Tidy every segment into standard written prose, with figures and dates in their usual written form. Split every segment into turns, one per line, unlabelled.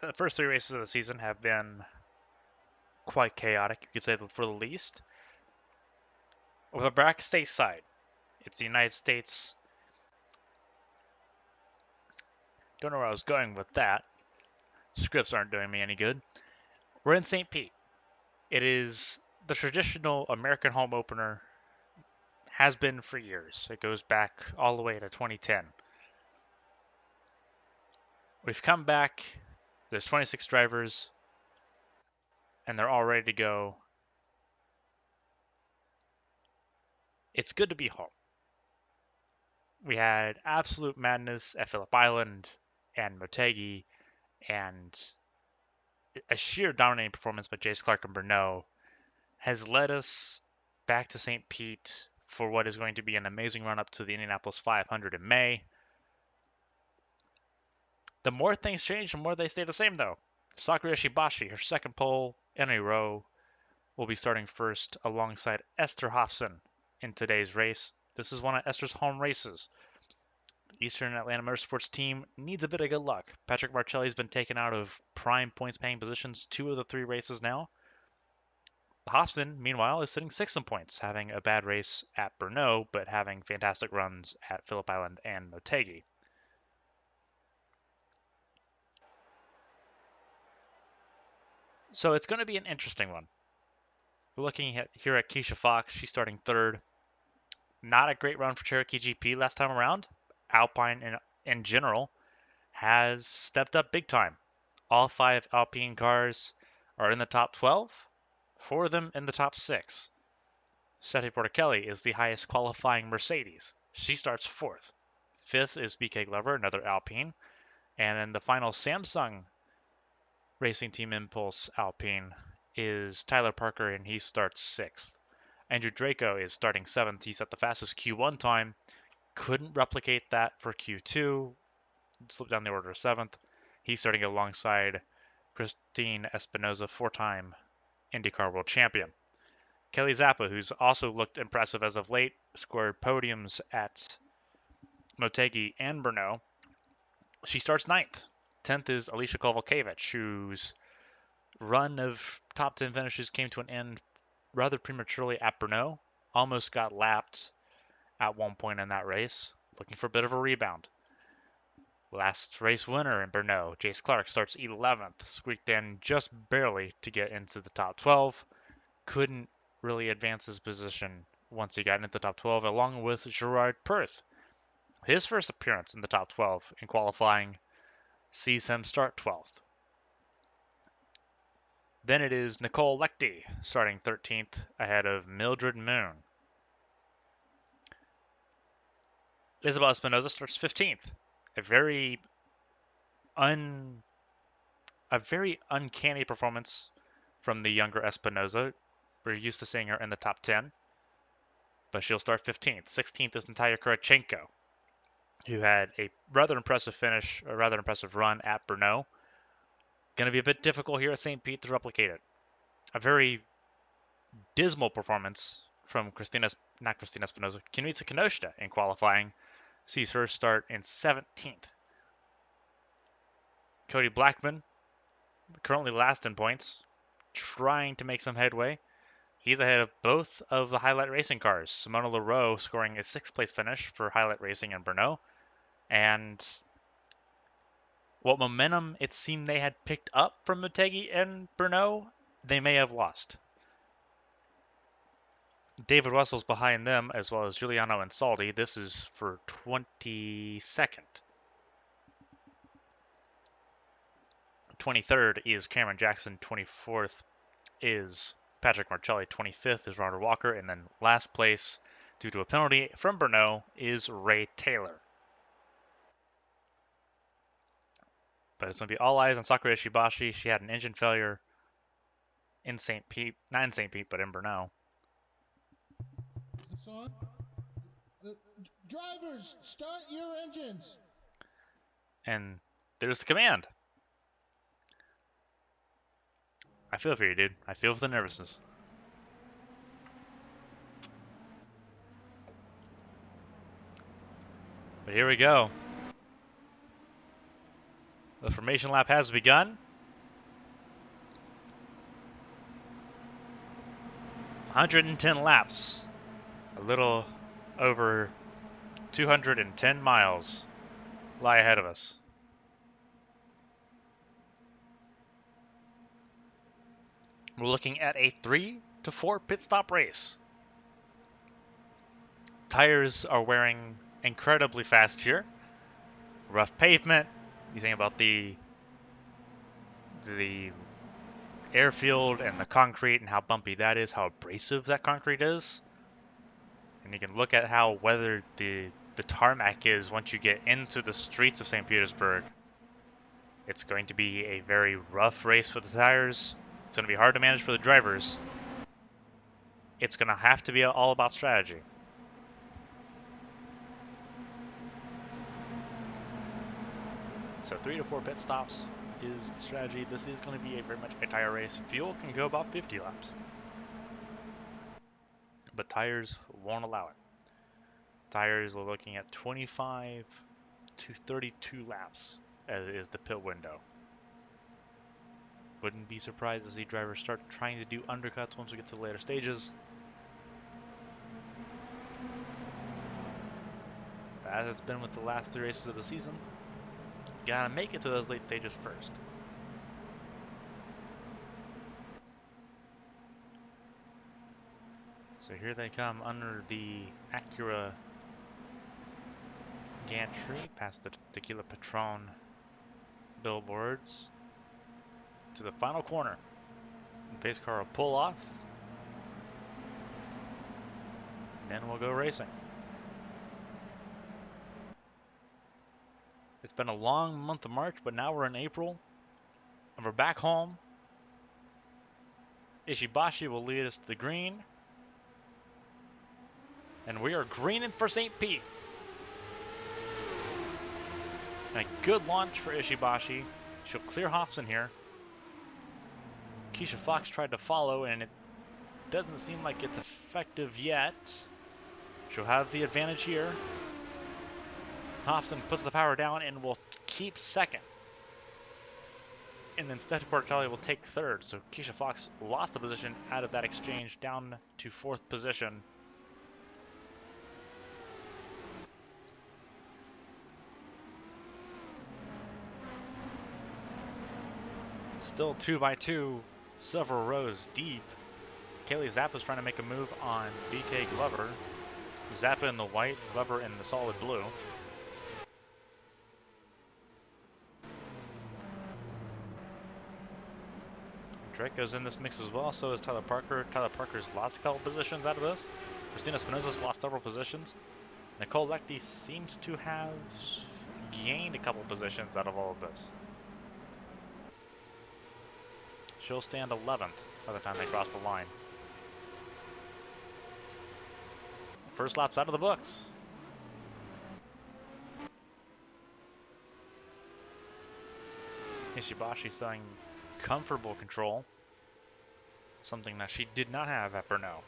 The first three races of the season have been quite chaotic, you could say, for the least. With a bracket stateside, it's the United States. Don't know where I was going with that. Scripts aren't doing me any good. We're in St. Pete. It is the traditional American home opener, has been for years. It goes back all the way to 2010. We've come back. There's 26 drivers, and they're all ready to go. It's good to be home. We had absolute madness at Phillip Island and Motegi, and a sheer dominating performance by Jace Clark and Brno has led us back to St. Pete for what is going to be an amazing run up to the Indianapolis 500 in May. The more things change, the more they stay the same, though. Sakura Ishibashi, her second pole in a row, will be starting first alongside Esther Hofson in today's race. This is one of Esther's home races. The Eastern Atlanta Motorsports team needs a bit of good luck. Patrick Marcelli's been taken out of prime points-paying positions 2 of the 3 races now. Hofson, meanwhile, is sitting 6th in points, having a bad race at Brno, but having fantastic runs at Phillip Island and Motegi. So it's going to be an interesting one. We're looking at here at Keisha Fox. She's starting 3rd. Not a great run for Cherokee GP last time around. Alpine in general has stepped up big time. All 5 Alpine cars are in the top 12. 4 of them in the top 6. Steffi Porticelli is the highest qualifying Mercedes. She starts 4th. 5th is BK Glover, another Alpine. And then the final Samsung Racing Team Impulse Alpine is Tyler Parker, and he starts 6th. Andrew Draco is starting 7th. He set the fastest Q1 time. Couldn't replicate that for Q2. Slipped down the order of 7th. He's starting alongside Christine Espinoza, 4-time IndyCar World Champion. Kelly Zappa, who's also looked impressive as of late, scored podiums at Motegi and Brno. She starts 9th. 10th is Alicia Kovalkiewicz, whose run of top 10 finishes came to an end rather prematurely at Brno. Almost got lapped at one point in that race, looking for a bit of a rebound. Last race winner in Brno, Jace Clark, starts 11th, squeaked in just barely to get into the top 12. Couldn't really advance his position once he got into the top 12, along with Gerard Perth. His first appearance in the top 12 in qualifying sees him start 12th. Then it is Nicole Lechty starting 13th ahead of Mildred Moon. Isabel Espinoza starts 15th. A very uncanny performance from the younger Espinoza. We're used to seeing her in the top 10, but she'll start 15th. 16th is Natalia Kurachenko, who had a rather impressive finish, a rather impressive run at Brno. Going to be a bit difficult here at St. Pete to replicate it. A very dismal performance from Kimita Kinoshita in qualifying sees her start in 17th. Cody Blackman, currently last in points, trying to make some headway. He's ahead of both of the Highlight Racing cars. Simona Leroux scoring a 6th place finish for Highlight Racing in Brno. And what momentum it seemed they had picked up from Motegi and Brno, they may have lost. David Russell's behind them, as well as Giuliano and Saldi. This is for 22nd. 23rd is Cameron Jackson. 24th is Patrick Marcelli. 25th is Ronald Walker. And then last place, due to a penalty from Brno, is Ray Taylor. But it's going to be all eyes on Sakura Ishibashi. She had an engine failure in St. Pete. Not in St. Pete, but in Brno.
Drivers, start your engines.
And there's the command. I feel for you, dude. I feel for the nervousness. But here we go. The formation lap has begun. 110 laps. A little over 210 miles lie ahead of us. We're looking at a 3 to 4 pit stop race. Tires are wearing incredibly fast here. Rough pavement. You think about the airfield and the concrete and how bumpy that is, how abrasive that concrete is. And you can look at how weathered the tarmac is once you get into the streets of St. Petersburg. It's going to be a very rough race for the tires. It's going to be hard to manage for the drivers. It's going to have to be all about strategy. So 3 to 4 pit stops is the strategy. This is going to be very much a tire race. Fuel can go about 50 laps. But tires won't allow it. Tires are looking at 25 to 32 laps as is the pit window. Wouldn't be surprised to see drivers start trying to do undercuts once we get to the later stages. As it's been with the last 3 races of the season, gotta make it to those late stages first. So here they come under the Acura gantry, past the Tequila Patron billboards, to the final corner. The pace car will pull off, and then we'll go racing. It's been a long month of March, but now we're in April, and we're back home. Ishibashi will lead us to the green, and we are greening for St. Pete. And a good launch for Ishibashi. She'll clear Hobson here. Keisha Fox tried to follow, and it doesn't seem like it's effective yet. She'll have the advantage here. Hobson puts the power down and will keep second. And then Steph Portelli will take third. So Keisha Fox lost the position out of that exchange down to 4th position. Still 2 by 2, several rows deep. Kaylee Zappa's trying to make a move on BK Glover. Zappa in the white, Glover in the solid blue. Draco's in this mix as well, so is Tyler Parker. Tyler Parker's lost a couple positions out of this. Christina Spinoza's lost several positions. Nicole Lecty seems to have gained a couple positions out of all of this. She'll stand 11th by the time they cross the line. First lap's out of the books. Ishibashi showing comfortable control, something that she did not have at Brno.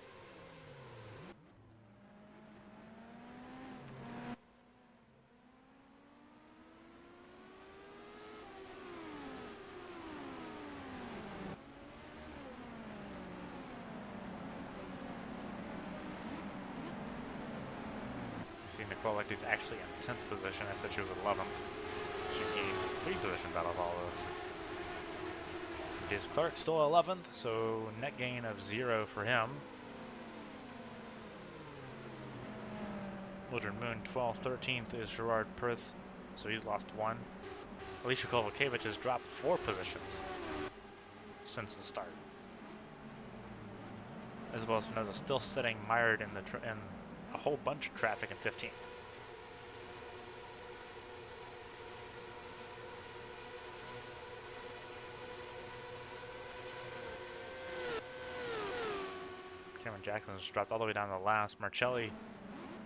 You see Nicole Lecty's actually in 10th position. I said she was 11th. She gained 3 positions out of all of this. Is Clark still 11th, so net gain of 0 for him. Mildred Moon 12th, 13th is Gerard Perth, so he's lost 1. Alicia Kovalkiewicz has dropped 4 positions since the start. Isabel Espinosa still sitting mired in a whole bunch of traffic in 15th. Cameron Jackson has dropped all the way down to the last. Marcelli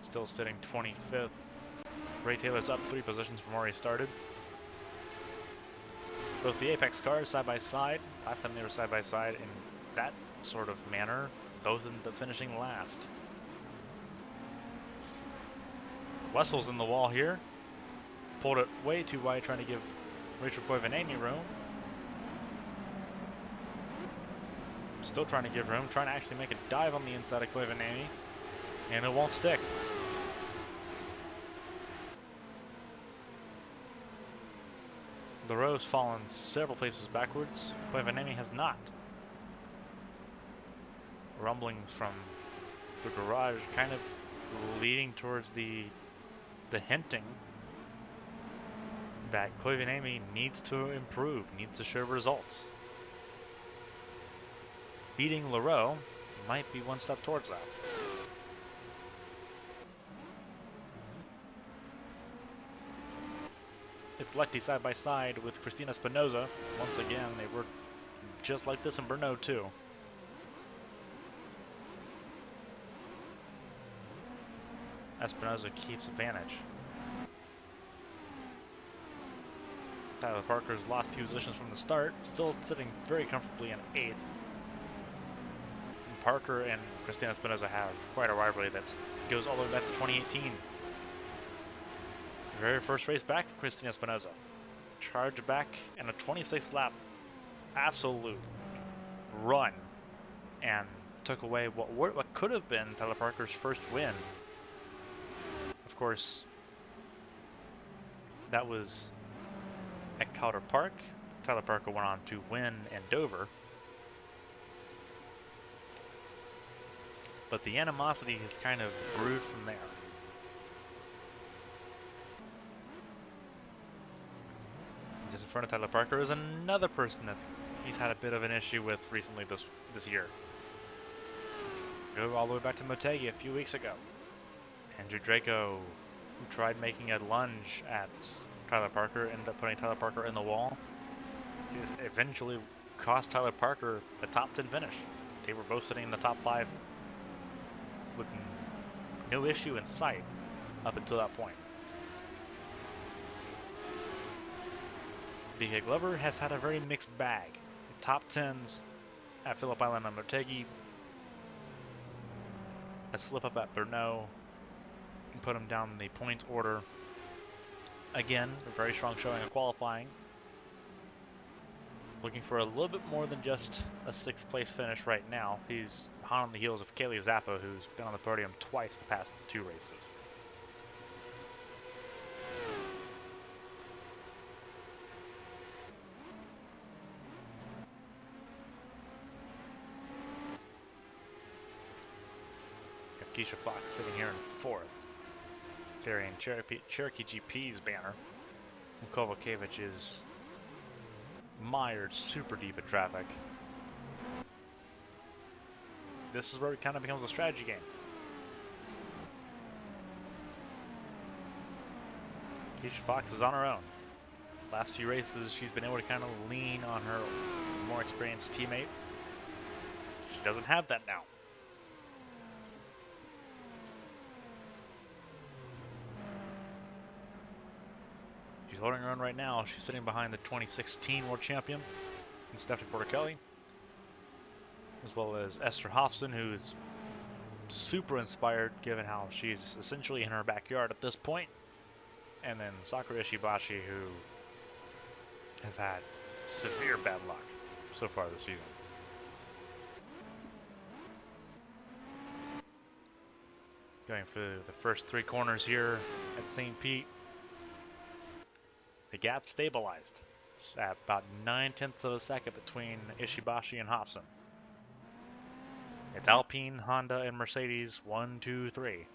still sitting 25th. Ray Taylor's up 3 positions from where he started. Both the Apex cars side by side. Last time they were side by side in that sort of manner, both in the finishing last. Wessel's in the wall here. Pulled it way too wide, trying to give Rachel Koivaneni room. Still trying to give room, trying to actually make a dive on the inside of Koivu, and it won't stick. Leroux's fallen several places backwards. Koivu has not. Rumblings from the garage kind of leading towards the hinting that Koivu needs to improve, needs to show results. Beating Leroux might be one step towards that. It's Lecty side by side with Christina Espinosa. Once again, they were just like this in Brno too. Espinosa keeps advantage. Tyler Parker's lost 2 positions from the start, still sitting very comfortably in 8th. Parker and Christina Espinosa have quite a rivalry that goes all the way back to 2018. Very first race back for Christina Espinosa. Charged back in a 26th lap absolute run and took away what could have been Tyler Parker's first win. Of course, that was at Calder Park. Tyler Parker went on to win in Dover. But the animosity has kind of brewed from there. Just in front of Tyler Parker is another person he's had a bit of an issue with recently this year. Go all the way back to Motegi a few weeks ago. Andrew Draco, who tried making a lunge at Tyler Parker, ended up putting Tyler Parker in the wall. It eventually cost Tyler Parker a top 10 finish. They were both sitting in the top 5 with no issue in sight up until that point. BK Glover has had a very mixed bag. Top 10s at Phillip Island and Motegi, a slip up at Brno, and put him down in the points order. Again, a very strong showing of qualifying. Looking for a little bit more than just a 6th place finish right now. He's hot on the heels of Kaylee Zappa, who's been on the podium twice the past 2 races. Keisha Fox sitting here in 4th, carrying Cherokee GP's banner. Kovacevic is mired super deep in traffic. This is where it kind of becomes a strategy game. Keisha Fox is on her own. Last few races, she's been able to kind of lean on her more experienced teammate. She doesn't have that now. She's holding her own right now. She's sitting behind the 2016 world champion, Stephanie Porter-Kelly, as well as Esther Hofson, who is super inspired given how she's essentially in her backyard at this point. And then Sakura Ishibashi, who has had severe bad luck so far this season. Going for the first 3 corners here at St. Pete. The gap stabilized. It's at about 9/10 of a second between Ishibashi and Hobson. It's Alpine, Honda, and Mercedes 1, 2, 3.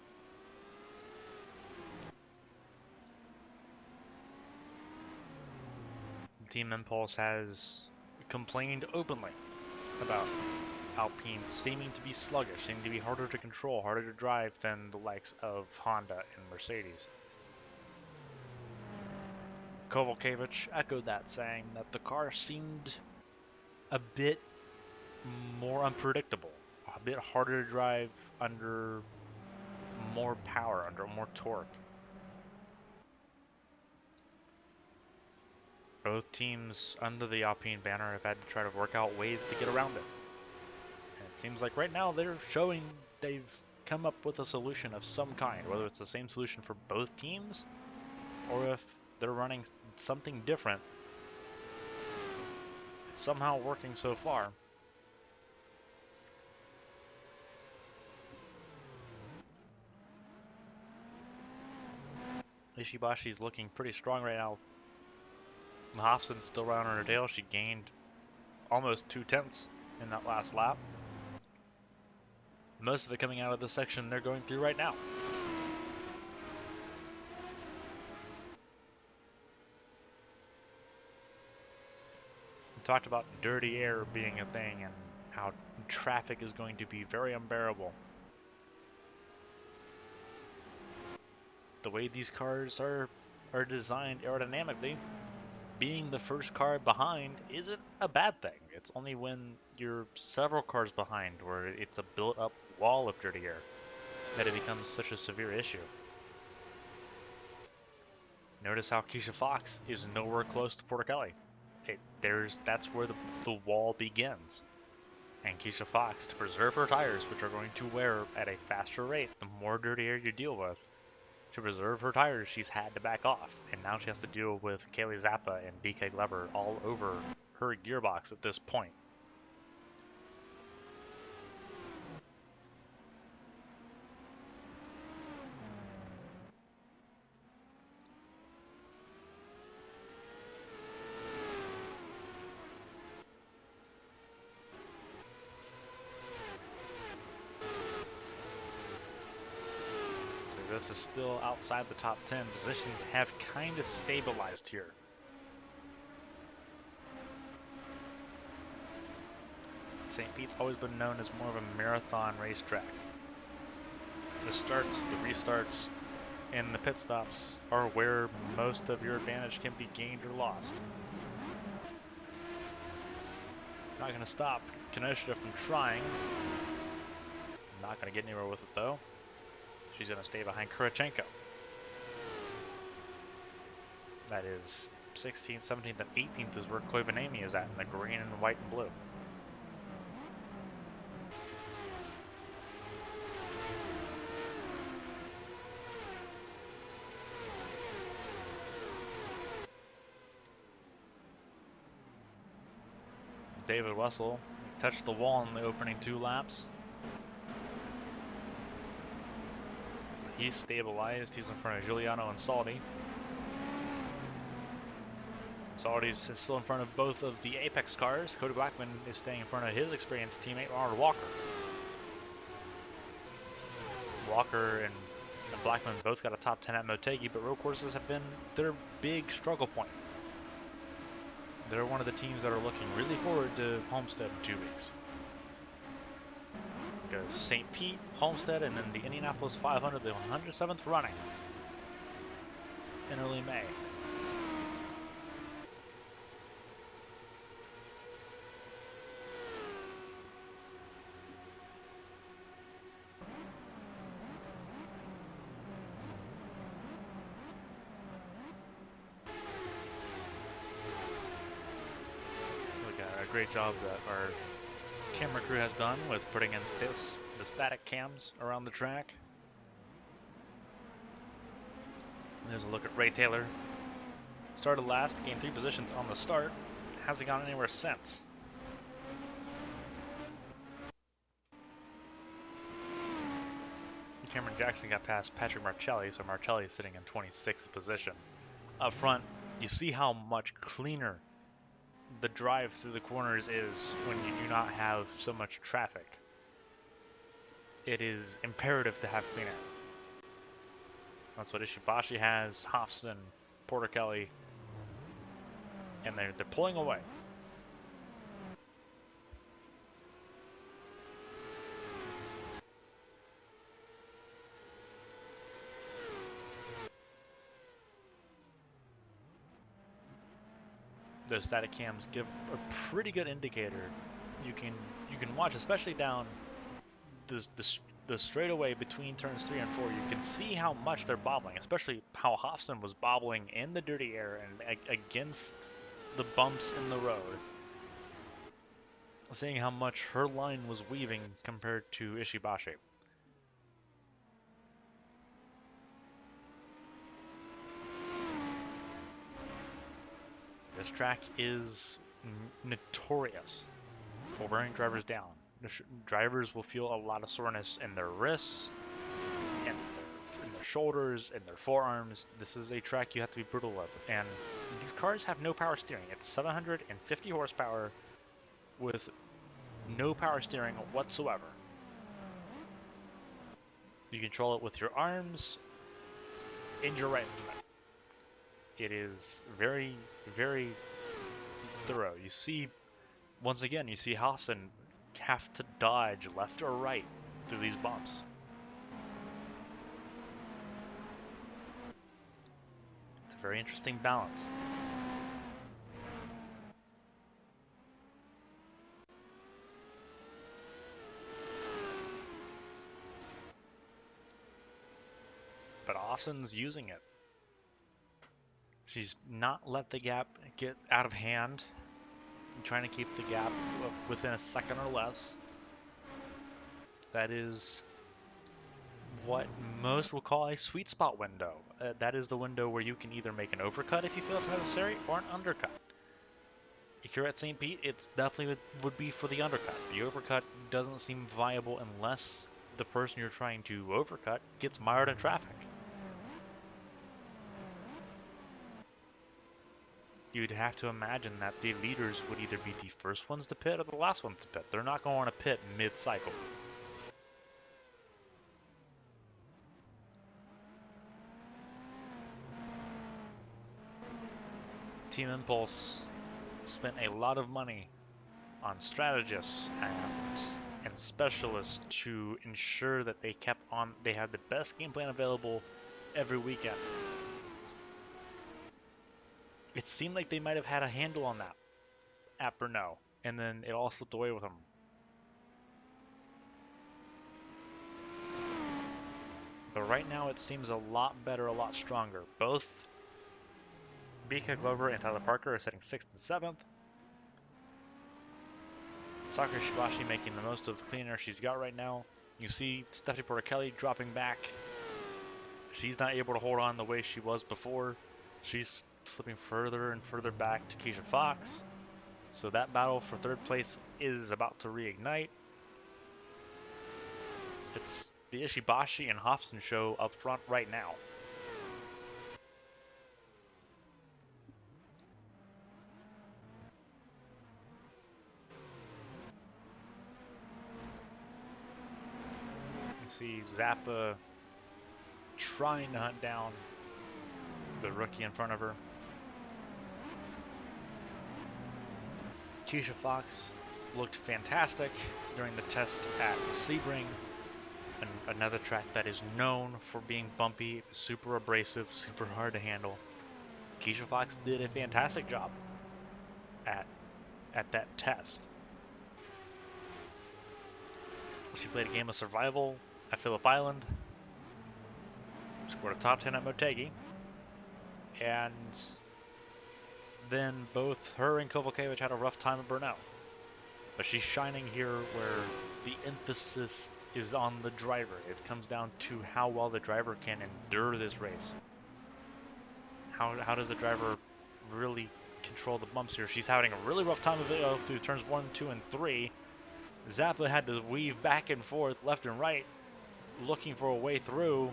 Team Impulse has complained openly about Alpine seeming to be sluggish, seeming to be harder to control, harder to drive than the likes of Honda and Mercedes. Kovalevich echoed that, saying that the car seemed a bit more unpredictable, a bit harder to drive under more power, under more torque. Both teams under the Alpine banner have had to try to work out ways to get around it. And it seems like right now they're showing they've come up with a solution of some kind, whether it's the same solution for both teams or if they're running something different. It's somehow working so far. Ishibashi's looking pretty strong right now. Hofson's still right on her tail. She gained almost 2/10 in that last lap. Most of it coming out of the section they're going through right now. We talked about dirty air being a thing and how traffic is going to be very unbearable. The way these cars are designed aerodynamically, being the first car behind isn't a bad thing. It's only when you're several cars behind where it's a built-up wall of dirty air that it becomes such a severe issue. Notice how Keisha Fox is nowhere close to Porter Kelly. That's where the wall begins. And Keisha Fox, to preserve her tires, which are going to wear at a faster rate the more dirty air you deal with, to preserve her tires, she's had to back off. And now she has to deal with Kaylee Zappa and BK Glover all over her gearbox at this point. This is still outside the top 10. Positions have kind of stabilized here. St. Pete's always been known as more of a marathon racetrack. The starts, the restarts, and the pit stops are where most of your advantage can be gained or lost. Not going to stop Kenosha from trying. Not going to get anywhere with it though. She's going to stay behind Kurachenko. That is 16th, 17th, and 18th is where Koivanami is at in the green and white and blue. David Wessel touched the wall in the opening 2 laps. He's stabilized. He's in front of Giuliano and Saldi. Saldi's still in front of both of the Apex cars. Cody Blackman is staying in front of his experienced teammate, Ronald Walker. Walker and Blackman both got a top 10 at Motegi, but road courses have been their big struggle point. They're one of the teams that are looking really forward to Homestead in 2 weeks. Goes St. Pete, Homestead, and then the Indianapolis 500, the 107th running in early May. Look at a great job that our camera crew has done with putting in the static cams around the track. There's a look at Ray Taylor. Started last, gained 3 positions on the start. Hasn't gone anywhere since. Cameron Jackson got past Patrick Marcelli, so Marcelli is sitting in 26th position. Up front, you see how much cleaner the drive through the corners is when you do not have so much traffic. It is imperative to have clean air. That's what Ishibashi has, Hofson, Porter Kelly, and they're pulling away. Those static cams give a pretty good indicator. You can watch, especially down the straightaway between turns 3 and 4. You can see how much they're bobbling, especially how Hofson was bobbling in the dirty air and against the bumps in the road. Seeing how much her line was weaving compared to Ishibashi. This track is notorious for wearing drivers down. Drivers will feel a lot of soreness in their wrists, in their their shoulders and their forearms. This is a track you have to be brutal with. And these cars have no power steering. It's 750 horsepower with no power steering whatsoever. You control it with your arms and your right instrument. It is very, very thorough. You see, once again, you see Hassan have to dodge left or right through these bumps. It's a very interesting balance. But Austin's using it. She's not let the gap get out of hand, trying to keep the gap within a second or less. That is what most will call a sweet spot window. That is the window where you can either make an overcut if you feel it's necessary, or an undercut. If you're at St. Pete, it's definitely would be for the undercut. The overcut doesn't seem viable unless the person you're trying to overcut gets mired in traffic. You'd have to imagine that the leaders would either be the first ones to pit or the last ones to pit. They're not going to want to pit mid-cycle. Team Impulse spent a lot of money on strategists and specialists to ensure that they had the best game plan available every weekend. It seemed like they might have had a handle on that at Brno, and then it all slipped away with them. But right now it seems a lot better, a lot stronger. Both Mika Glover and Tyler Parker are sitting 6th and 7th. Sakura Shibashi making the most of the clean air she's got right now. You see Stephanie Porter-Kelly dropping back. She's not able to hold on the way she was before. She's slipping further and further back to Keisha Fox. So that battle for 3rd place is about to reignite. It's the Ishibashi and Hobson show up front right now. You see Zappa trying to hunt down the rookie in front of her. Keisha Fox looked fantastic during the test at Sebring, another track that is known for being bumpy, super abrasive, super hard to handle. Keisha Fox did a fantastic job at that test. She played a game of survival at Phillip Island, scored a top 10 at Motegi, and then both her and Kovalkiewicz had a rough time at Brno. But she's shining here where the emphasis is on the driver. It comes down to how well the driver can endure this race. How does the driver really control the bumps here? She's having a really rough time of it through turns 1, 2, and 3. Zappa had to weave back and forth, left and right, looking for a way through.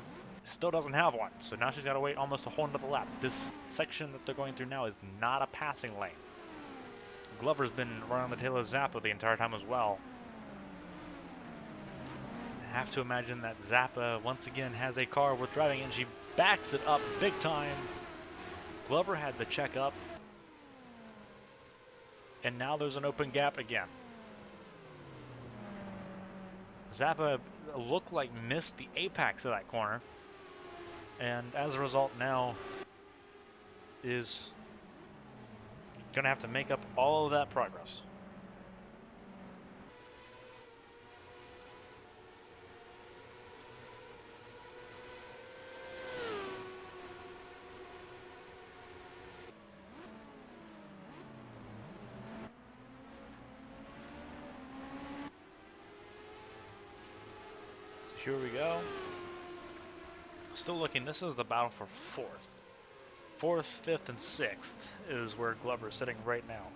Still doesn't have one, so now she's got to wait almost a whole another lap. This section that they're going through now is not a passing lane. Glover's been running on the tail of Zappa the entire time as well. I have to imagine that Zappa once again has a car worth driving, and she backs it up big time. Glover had the check up, and now there's an open gap again. Zappa looked like missed the apex of that corner, and as a result now is going to have to make up all of that progress. So here we go. Still looking, this is the battle for 4th. 4th, 5th, and 6th is where Glover's sitting right now.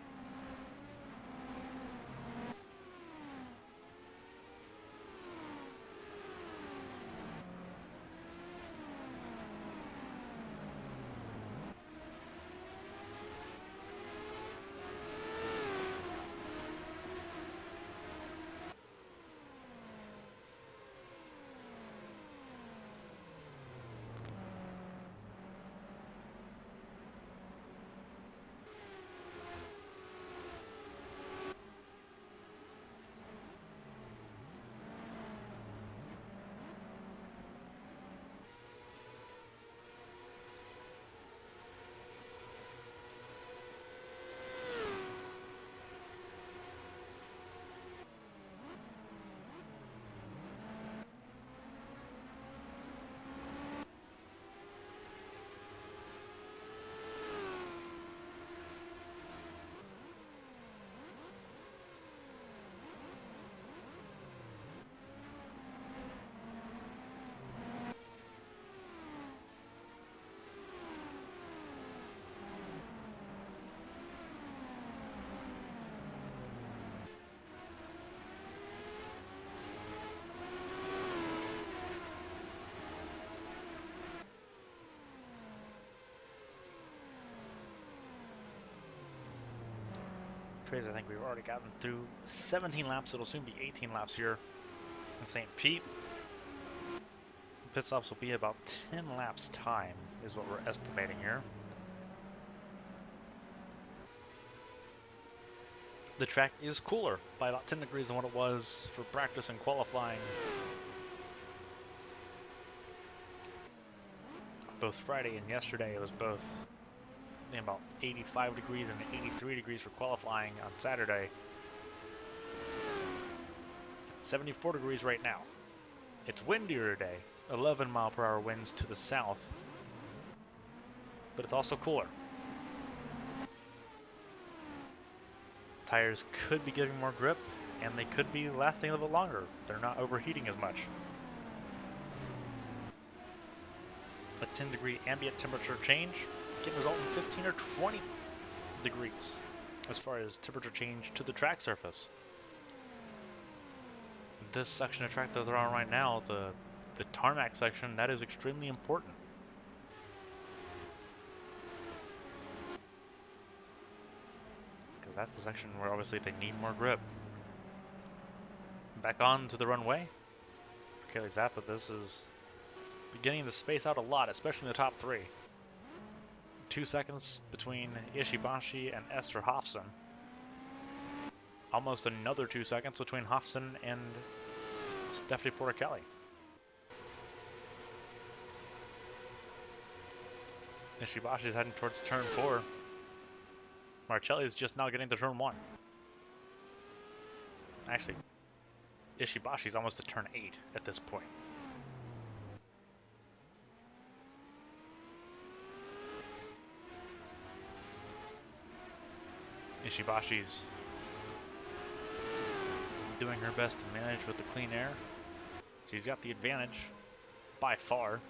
crazy. I think we've already gotten through 17 laps. It'll soon be 18 laps here in St. Pete. Pit stops will be about 10 laps time is what we're estimating here. The track is cooler by about 10 degrees than what it was for practice and qualifying. Both Friday and yesterday, it was both about 85 degrees and 83 degrees for qualifying on Saturday. It's 74 degrees right now. It's windier today, 11-mile-per-hour winds to the south, but it's also cooler. Tires could be getting more grip, and they could be lasting a little bit longer. They're not overheating as much. A 10-degree ambient temperature change can result in 15 or 20 degrees as far as temperature change to the track surface. This section of track that they're on right now, the tarmac section, that is extremely important. Because that's the section where obviously they need more grip. Back on to the runway. For Kelly Zappa, this is beginning to space out a lot, especially in the top three. 2 seconds between Ishibashi and Esther Hofson. Almost another 2 seconds between Hofson and Stephanie Porticelli. Ishibashi's heading towards turn 4. Marcelli is just now getting to turn 1. Actually, Ishibashi's almost to turn 8 at this point. Ishibashi's doing her best to manage with the clean air. She's got the advantage by far.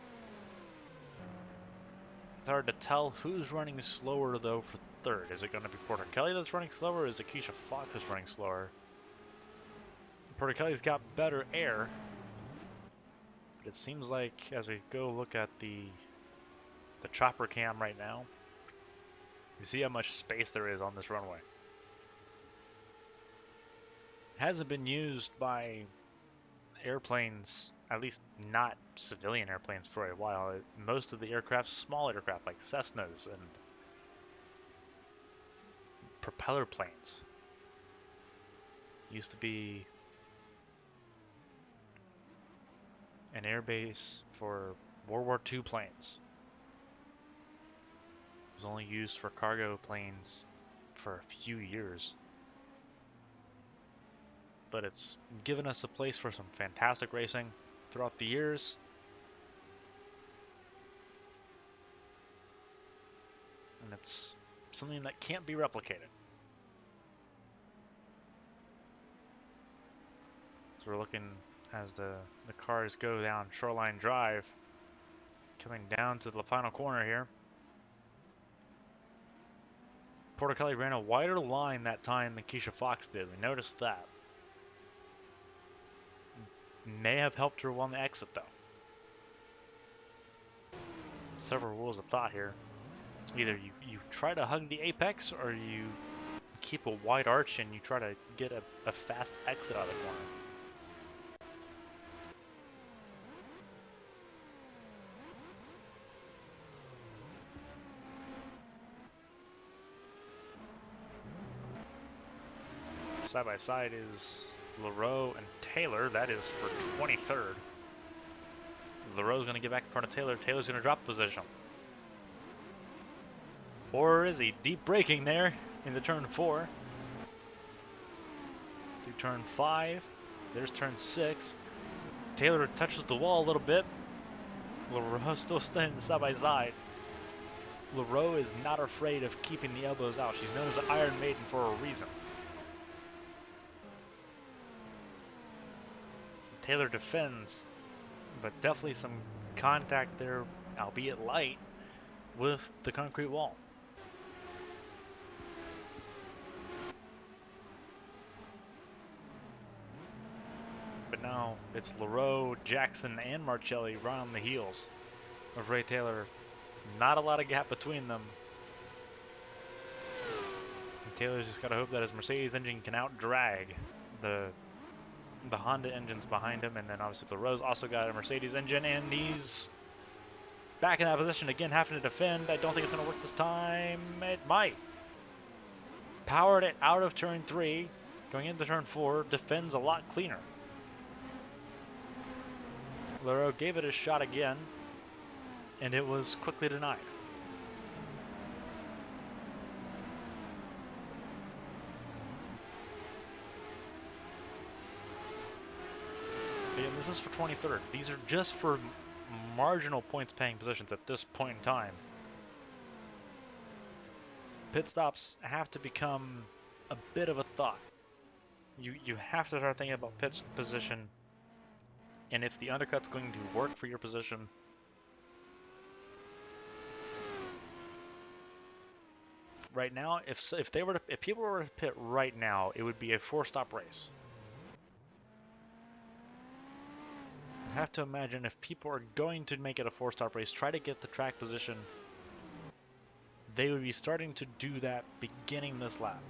It's hard to tell who's running slower though for third. Is it going to be Porticelli that's running slower, or is it Keisha Fox that's running slower? Porticelli's got better air, but it seems like as we go look at the chopper cam right now, you see how much space there is on this runway. It hasn't been used by airplanes, at least not civilian airplanes, for a while. Most of the aircraft, small aircraft like Cessnas and propeller planes, used to be an airbase for World War II planes. It was only used for cargo planes for a few years. But it's given us a place for some fantastic racing throughout the years. And it's something that can't be replicated. So we're looking as the cars go down Shoreline Drive, coming down to the final corner here. Porticelli ran a wider line that time than Keisha Fox did. We noticed that. May have helped her on the exit though. Several rules of thought here. Either you try to hug the apex, or you keep a wide arch and you try to get a fast exit out of the corner. Side by side is LaRoe and Taylor. That is for 23rd. LaRoe's going to get back in front of Taylor. Taylor's going to drop position. Or is he? Deep braking there in the turn 4. Through turn 5. There's turn 6. Taylor touches the wall a little bit. LaRoe still standing side by side. LaRoe is not afraid of keeping the elbows out. She's known as the Iron Maiden for a reason. Taylor defends, but definitely some contact there, albeit light, with the concrete wall. But now it's LaRoe, Jackson, and Marcelli right on the heels of Ray Taylor. Not a lot of gap between them. And Taylor's just gotta hope that his Mercedes engine can out-drag the Honda engines behind him, and then obviously LaRose also got a Mercedes engine, and he's back in that position again, having to defend. I don't think it's gonna work this time. It might. Powered it out of turn 3, going into turn 4, defends a lot cleaner. LaRose gave it a shot again, and it was quickly denied. And this is for 23rd. These are just for marginal points paying positions at this point in time. Pit stops have to become a bit of a thought. You have to start thinking about pit position, and if the undercut's going to work for your position. Right now, if people were to pit right now, it would be a 4-stop race. I have to imagine if people are going to make it a 4-stop race, try to get the track position, they would be starting to do that beginning this lap.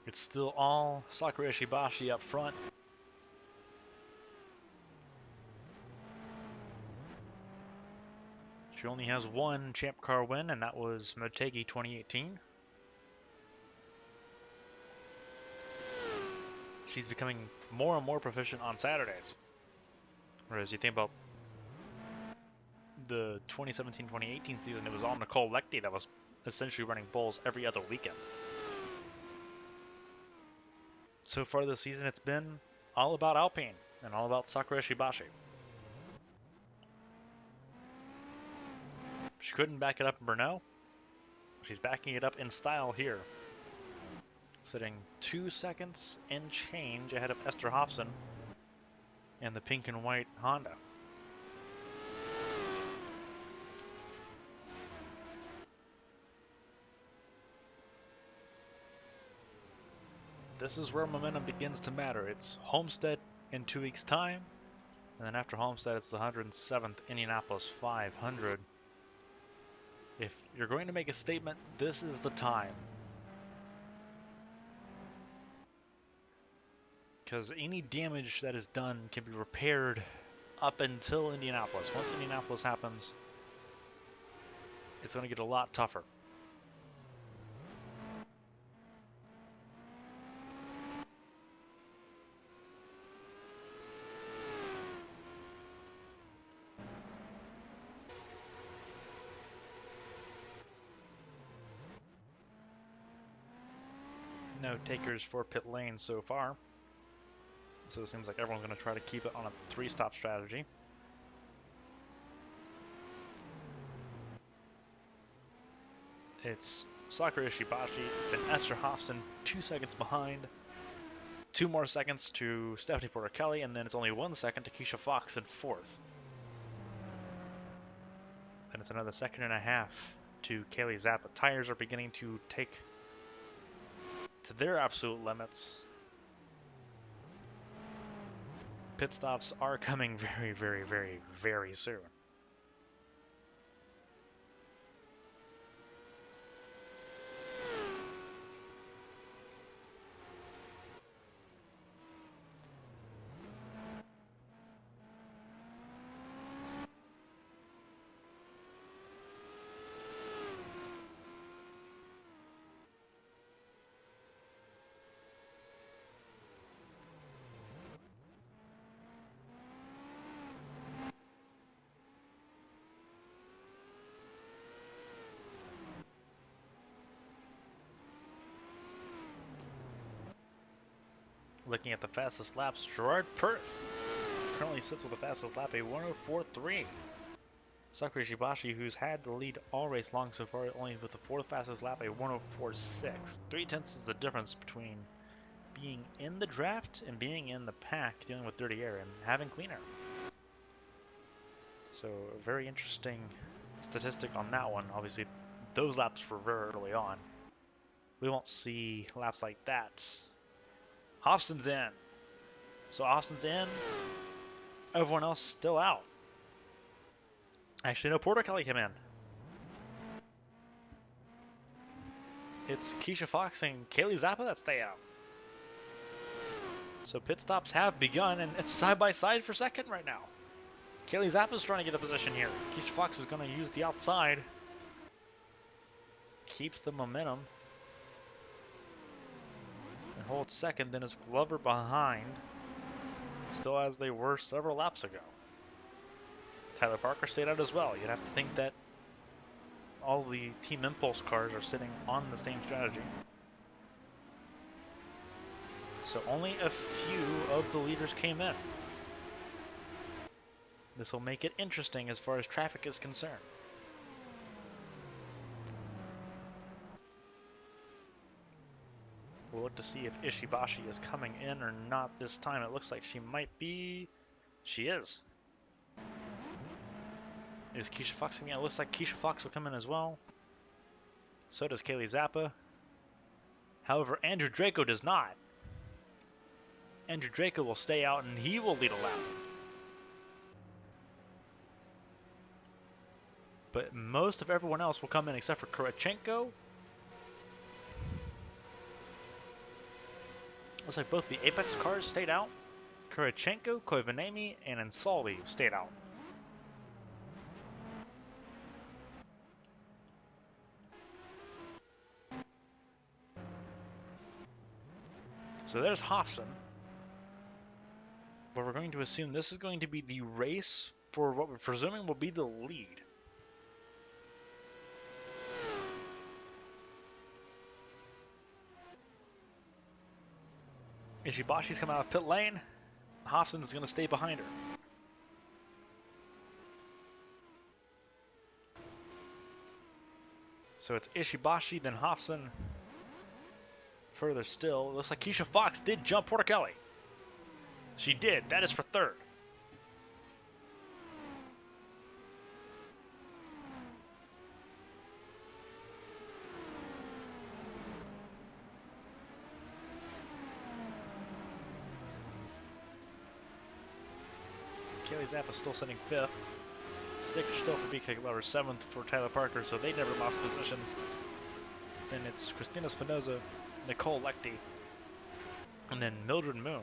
It's still all Sakura Ishibashi up front. She only has one Champ Car win, and that was Motegi 2018. She's becoming more and more proficient on Saturdays. Whereas you think about the 2017-2018 season, it was all Nicole Lecty that was essentially running bulls every other weekend. So far this season, it's been all about Alpine and all about Sakura Ishibashi. She couldn't back it up in Brno. She's backing it up in style here. Sitting 2 seconds and change ahead of Esther Hofson and the pink and white Honda. This is where momentum begins to matter. It's Homestead in 2 weeks' time, and then after Homestead, it's the 107th Indianapolis 500. If you're going to make a statement, this is the time. Because any damage that is done can be repaired up until Indianapolis. Once Indianapolis happens, it's going to get a lot tougher. No takers for pit lane so far. So it seems like everyone's going to try to keep it on a 3-stop strategy. It's Sakura Ishibashi and Esther Hofson 2 seconds behind. 2 more seconds to Stephanie Porter Kelly, and then it's only 1 second to Keisha Fox in 4th. Then it's another 1.5 seconds to Kaylee Zappa. Tires are beginning to take to their absolute limits. Pit stops are coming very, very, very, very soon. Looking at the fastest laps, Gerard Perth currently sits with the fastest lap, a 104.3. Sakura Ishibashi, who's had the lead all race long so far, only with the 4th fastest lap, a 104.6. 3/10 is the difference between being in the draft and being in the pack, dealing with dirty air and having clean air. So a very interesting statistic on that one. Obviously, those laps were very early on. We won't see laps like that. Hobson's in. So Hobson's in. Everyone else still out. Actually, no, Porter Kelly came in. It's Keisha Fox and Kaylee Zappa that stay out. So pit stops have begun, and it's side by side for second right now. Kaylee Zappa's trying to get a position here. Keisha Fox is going to use the outside. Keeps the momentum. And holds second, then is Glover behind. Still as they were several laps ago. Tyler Parker stayed out as well. You'd have to think that all the Team Impulse cars are sitting on the same strategy. So only a few of the leaders came in. This will make it interesting as far as traffic is concerned. We'll look to see if Ishibashi is coming in or not this time. It looks like she might be. She is. Is Keisha Fox coming in? It looks like Keisha Fox will come in as well. So does Kaylee Zappa. However, Andrew Draco does not. Andrew Draco will stay out and he will lead a lap. But most of everyone else will come in except for Kurachenko. Looks like both the Apex cars stayed out. Kurachenko, Koivanemi, and Ansaldi stayed out. So there's Hobson. But we're going to assume this is going to be the race for what we're presuming will be the lead. Ishibashi's coming out of pit lane. Hobson's going to stay behind her. So it's Ishibashi, then Hobson. Further still, it looks like Keisha Fox did jump Porter Kelly. She did. That is for third. Kaylee Zappa still sitting fifth. Sixth still for BK Glover. Seventh for Tyler Parker, so they never lost positions. Then it's Christina Spinoza, Nicole Lechty, and then Mildred Moon.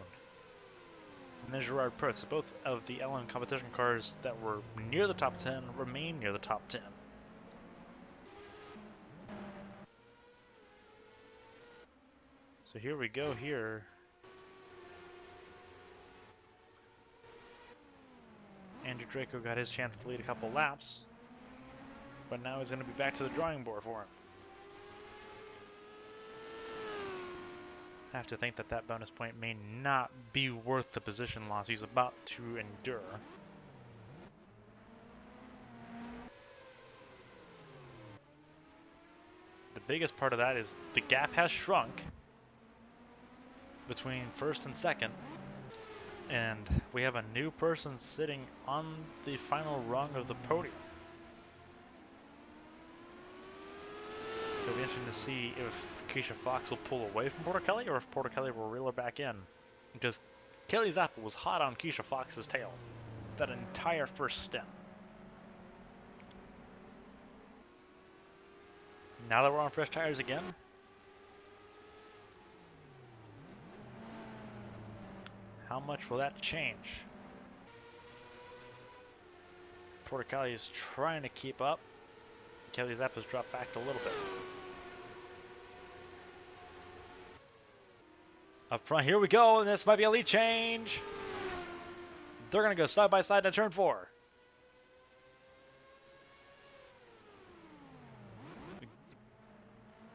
And then Gerard Perth. So both of the LM competition cars that were near the top 10 remain near the top 10. So here we go here. Andrew Draco got his chance to lead a couple laps, but now he's going to be back to the drawing board for him. I have to think that that bonus point may not be worth the position loss he's about to endure. The biggest part of that is the gap has shrunk between first and second, and we have a new person sitting on the final rung of the podium. It'll be interesting to see if Keisha Fox will pull away from Porter Kelly or if Porter Kelly will reel her back in. Because Kaylee Zappa was hot on Keisha Fox's tail that entire first stint. Now that we're on fresh tires again, how much will that change? Porter Kelly is trying to keep up. Kaylee Zappa's dropped back a little bit. Up front, here we go, and this might be a lead change. They're going to go side by side to turn 4.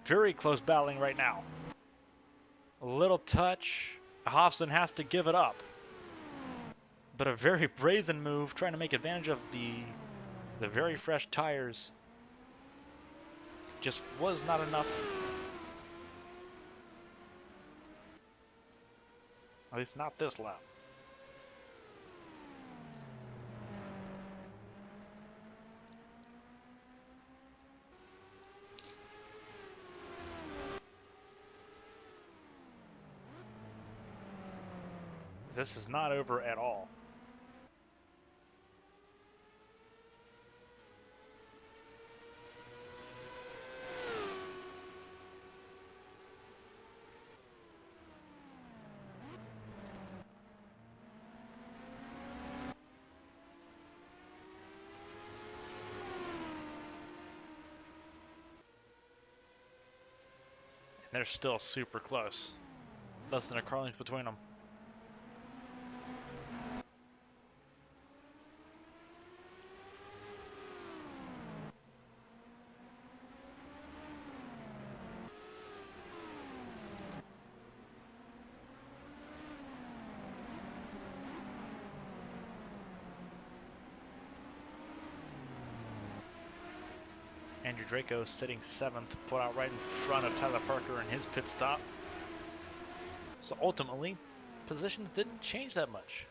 Very close battling right now. A little touch. Hobson has to give it up. But a very brazen move, trying to make advantage of the very fresh tires. Just was not enough. At least not this lap. This is not over at all. And they're still super close. Less than a car length between them. Andrew Draco sitting 7th, put out right in front of Tyler Parker in his pit stop. So ultimately, positions didn't change that much.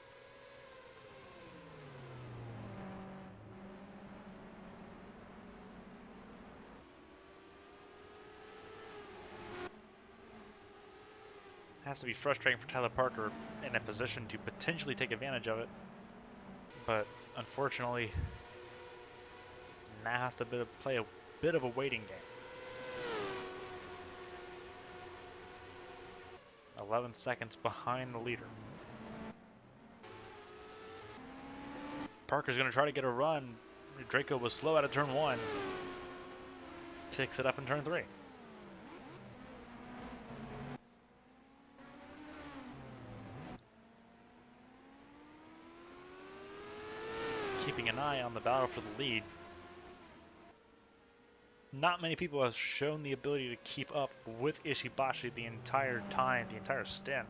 Has to be frustrating for Tyler Parker in a position to potentially take advantage of it. But unfortunately, now has to play a bit of a waiting game. 11 seconds behind the leader. Parker's going to try to get a run. Draco was slow out of turn 1. Picks it up in turn 3. Keeping an eye on the battle for the lead. Not many people have shown the ability to keep up with Ishibashi the entire time, the entire stint,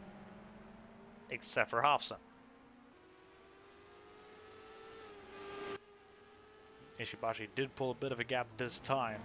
except for Hofson. Ishibashi did pull a bit of a gap this time.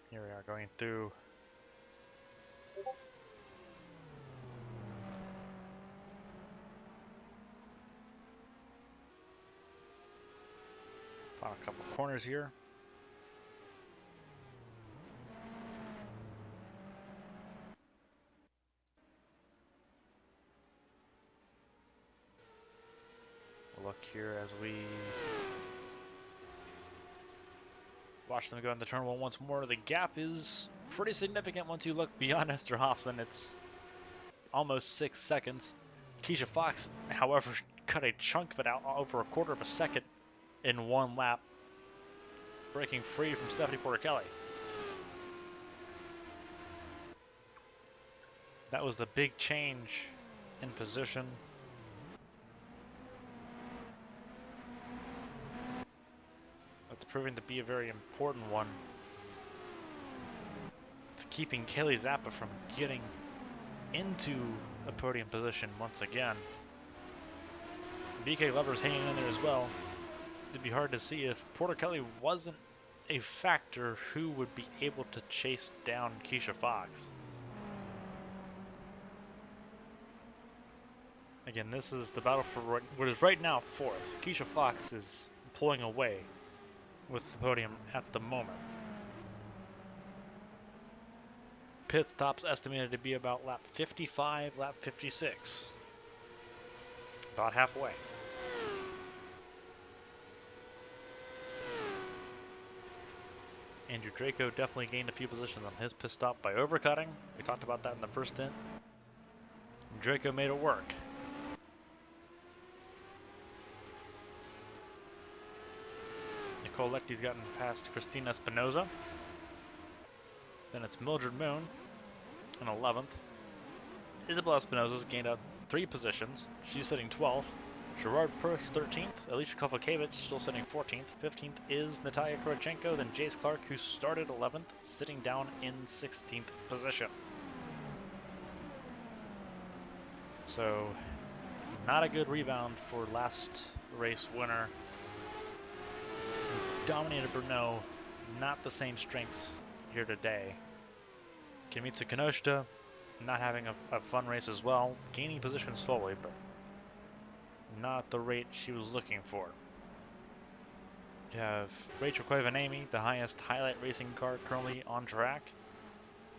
Here we are going through final couple corners here. Look here as we watch them go into turn 1 once more. The gap is pretty significant once you look beyond Esther Hofson. It's almost 6 seconds. Keisha Fox, however, cut a chunk of it out over a quarter of a second in 1 lap, breaking free from Stephanie Porter Kelly. That was the big change in position. It's proving to be a very important one. It's keeping Kelly Zappa from getting into a podium position once again. BK Lover's hanging in there as well. It'd be hard to see if Porter Kelly wasn't a factor who would be able to chase down Keisha Fox. Again, this is the battle for what is right now 4th. Keisha Fox is pulling away with the podium at the moment. Pit stops estimated to be about lap 55, lap 56. About halfway. Andrew Draco definitely gained a few positions on his pit stop by overcutting. We talked about that in the first stint. Draco made it work. Nicole Lecky's gotten past Christina Espinoza. Then it's Mildred Moon in 11th. Isabel Espinosa's gained up 3 positions. She's sitting 12th. Gerard Perth 13th. Alicia Kovalkiewicz still sitting 14th. 15th is Natalia Kurochenko. Then Jace Clark, who started 11th, sitting down in 16th position. So, not a good rebound for last race winner. Dominated Brno. Not the same strengths here today. Kimitsu Kinoshita not having a fun race as well. Gaining position slowly, but not at the rate she was looking for. You have Rachel Koivanemi, the highest highlight racing car currently on track.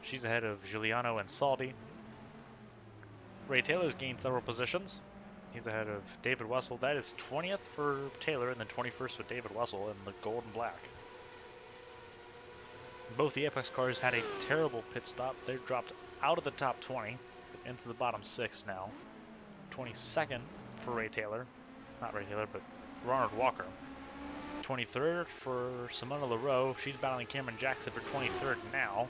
She's ahead of Giuliano and Saldi. Ray Taylor's gained several positions. He's ahead of David Wessel. That is 20th for Taylor and then 21st with David Wessel in the gold and black. Both the Apex cars had a terrible pit stop. They dropped out of the top 20 into the bottom 6 now. 22nd for Ray Taylor. Not Ray Taylor, but Ronald Walker. 23rd for Simona Leroux. She's battling Cameron Jackson for 23rd now.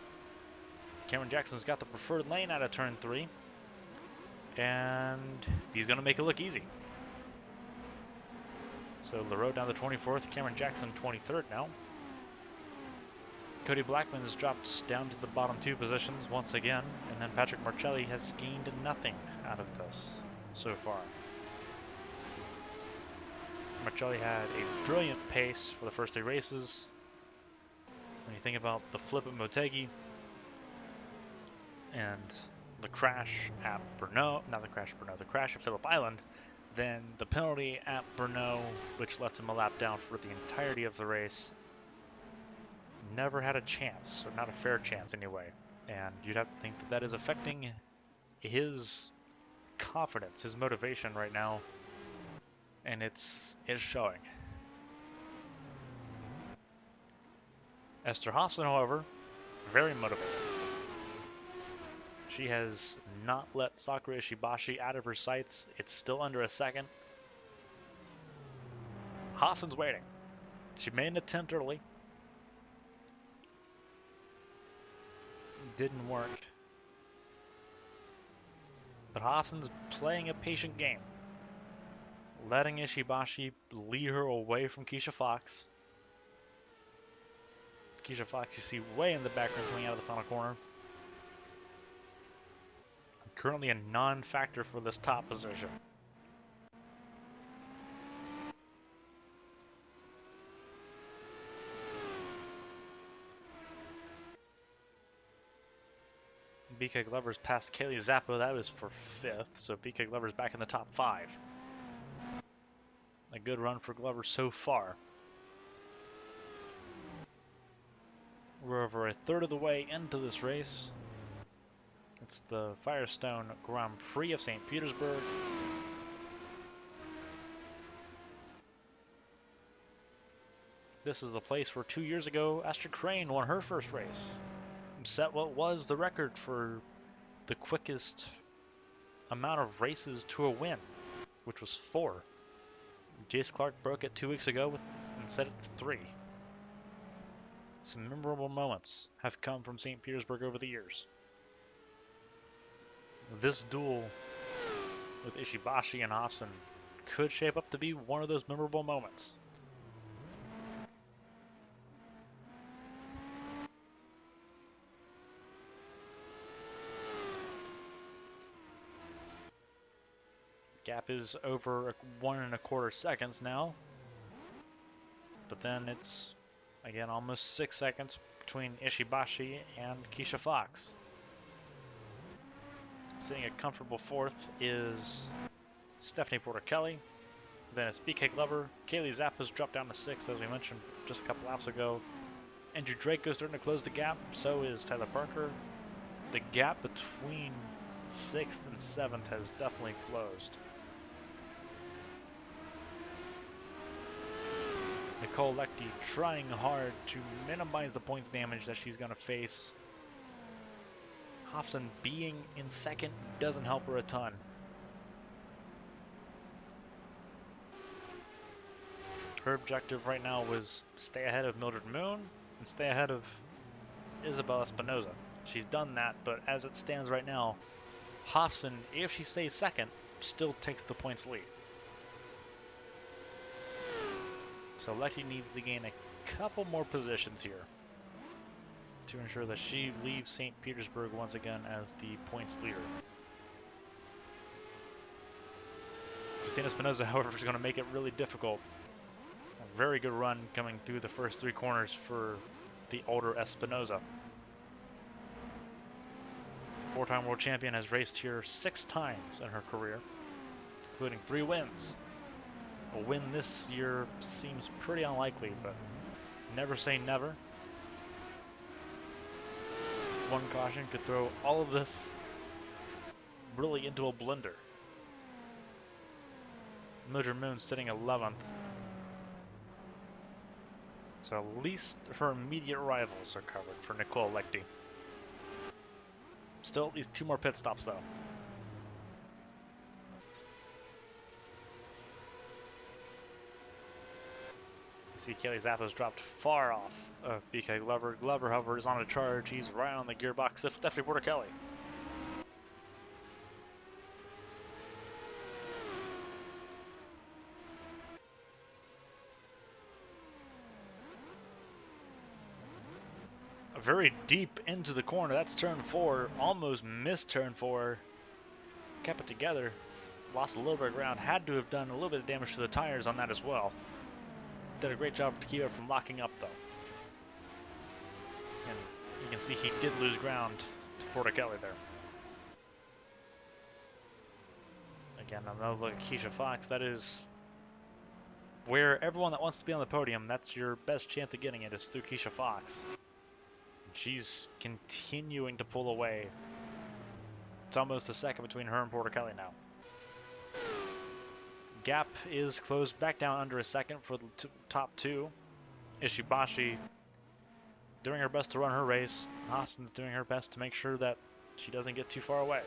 Cameron Jackson's got the preferred lane out of turn 3. And he's going to make it look easy. So Leroux down to 24th. Cameron Jackson 23rd now. Cody Blackman has dropped down to the bottom 2 positions once again. And then Patrick Marcelli has gained nothing out of this so far. Marcelli had a brilliant pace for the first 3 races. When you think about the flip at Motegi and the crash at Brno, not the crash at Brno, the crash at Phillip Island, then the penalty at Brno, which left him a lap down for the entirety of the race, never had a chance, or not a fair chance anyway. And you'd have to think that that is affecting his confidence, his motivation right now, and it's showing. Esther Hofson, however, very motivated. She has not let Sakura Ishibashi out of her sights. It's still under a second. Hofson's waiting. She made an attempt early. Didn't work. But Hofson's playing a patient game, letting Ishibashi lead her away from Keisha Fox. Keisha Fox, you see way in the background coming out of the final corner. Currently a non-factor for this top position. BK Glover's past Kaylee Zappa. That was for 5th, so BK Glover's back in the top 5. A good run for Glover so far. We're over a third of the way into this race. It's the Firestone Grand Prix of St. Petersburg. This is the place where 2 years ago, Astrid Crane won her first race. Set what was the record for the quickest amount of races to a win, which was 4. Jace Clark broke it 2 weeks ago and set it to 3. Some memorable moments have come from St. Petersburg over the years. This duel with Ishibashi and Hofson could shape up to be one of those memorable moments. Gap is over 1 1/4 seconds now. But then it's, again, almost 6 seconds between Ishibashi and Keisha Fox. Sitting a comfortable 4th is Stephanie Porter-Kelly. Then it's BK Glover. Kaylee Zappa's dropped down to 6th, as we mentioned just a couple laps ago. Andrew Draco's starting to close the gap. So is Tyler Parker. The gap between 6th and 7th has definitely closed. Nicole Leckie trying hard to minimize the points damage that she's going to face. Hofson being in 2nd doesn't help her a ton. Her objective right now was stay ahead of Mildred Moon and stay ahead of Isabel Espinosa. She's done that, but as it stands right now, Hofson, if she stays second, still takes the points lead. So Letty needs to gain a couple more positions here to ensure that she leaves St. Petersburg once again as the points leader. Christina Espinosa, however, is going to make it really difficult. A very good run coming through the first 3 corners for the older Espinosa. 4-time world champion has raced here 6 times in her career, including 3 wins. A win this year seems pretty unlikely, but never say never. One caution could throw all of this really into a blender. Mildred Moon sitting 11th. So at least her immediate rivals are covered for Nicole Lechty. Still at least 2 more pit stops though. You see Kelly Zappa's dropped far off of BK Glover. Glover, however, is on a charge. He's right on the gearbox of Stephanie Porter Kelly. Very deep into the corner. That's turn 4. Almost missed turn 4. Kept it together. Lost a little bit of ground. Had to have done a little bit of damage to the tires on that as well. Did a great job to keep it from locking up though. And you can see he did lose ground to Porter Kelly there. Again, another look at Keisha Fox. That is where everyone that wants to be on the podium, that's your best chance of getting it, is through Keisha Fox. She's continuing to pull away. It's almost a second between her and Porter Kelly now. Gap is closed back down under a second for the top 2. Ishibashi doing her best to run her race. Austin's doing her best to make sure that she doesn't get too far away.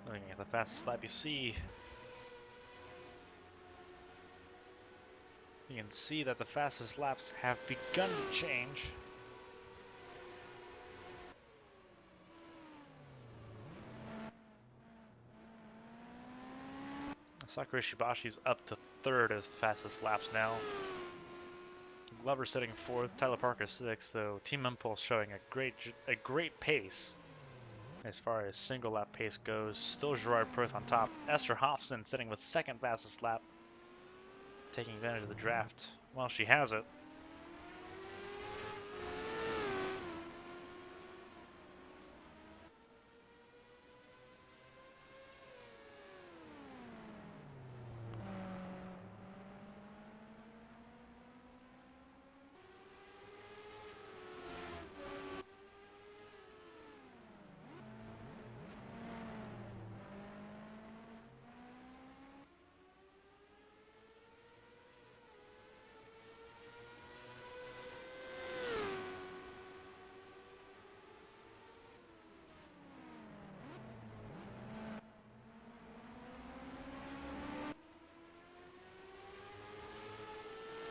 Looking at the fastest lap, you can see that the fastest laps have begun to change. Sakura Shibashi's up to 3rd as the fastest laps now. Glover sitting 4th, Tyler Parker 6th, so Team Impulse showing a great pace as far as single lap pace goes. Still Gerard Perth on top. Esther Hofston sitting with 2nd fastest lap, taking advantage of the draft while she has it.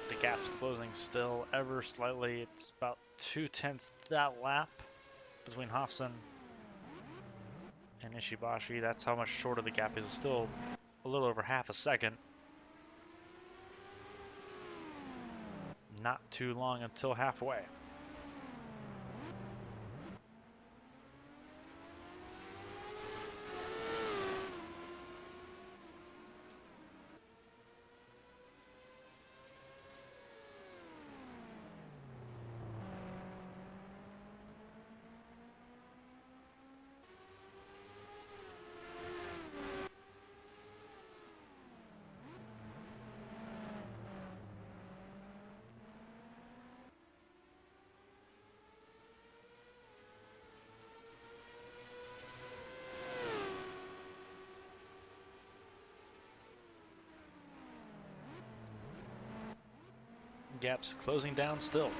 The gap's closing still ever slightly. It's about 2/10 that lap between Hofson and Ishibashi. That's how much shorter the gap is. It's still a little over half a second. Not too long until halfway. Gap's closing down still.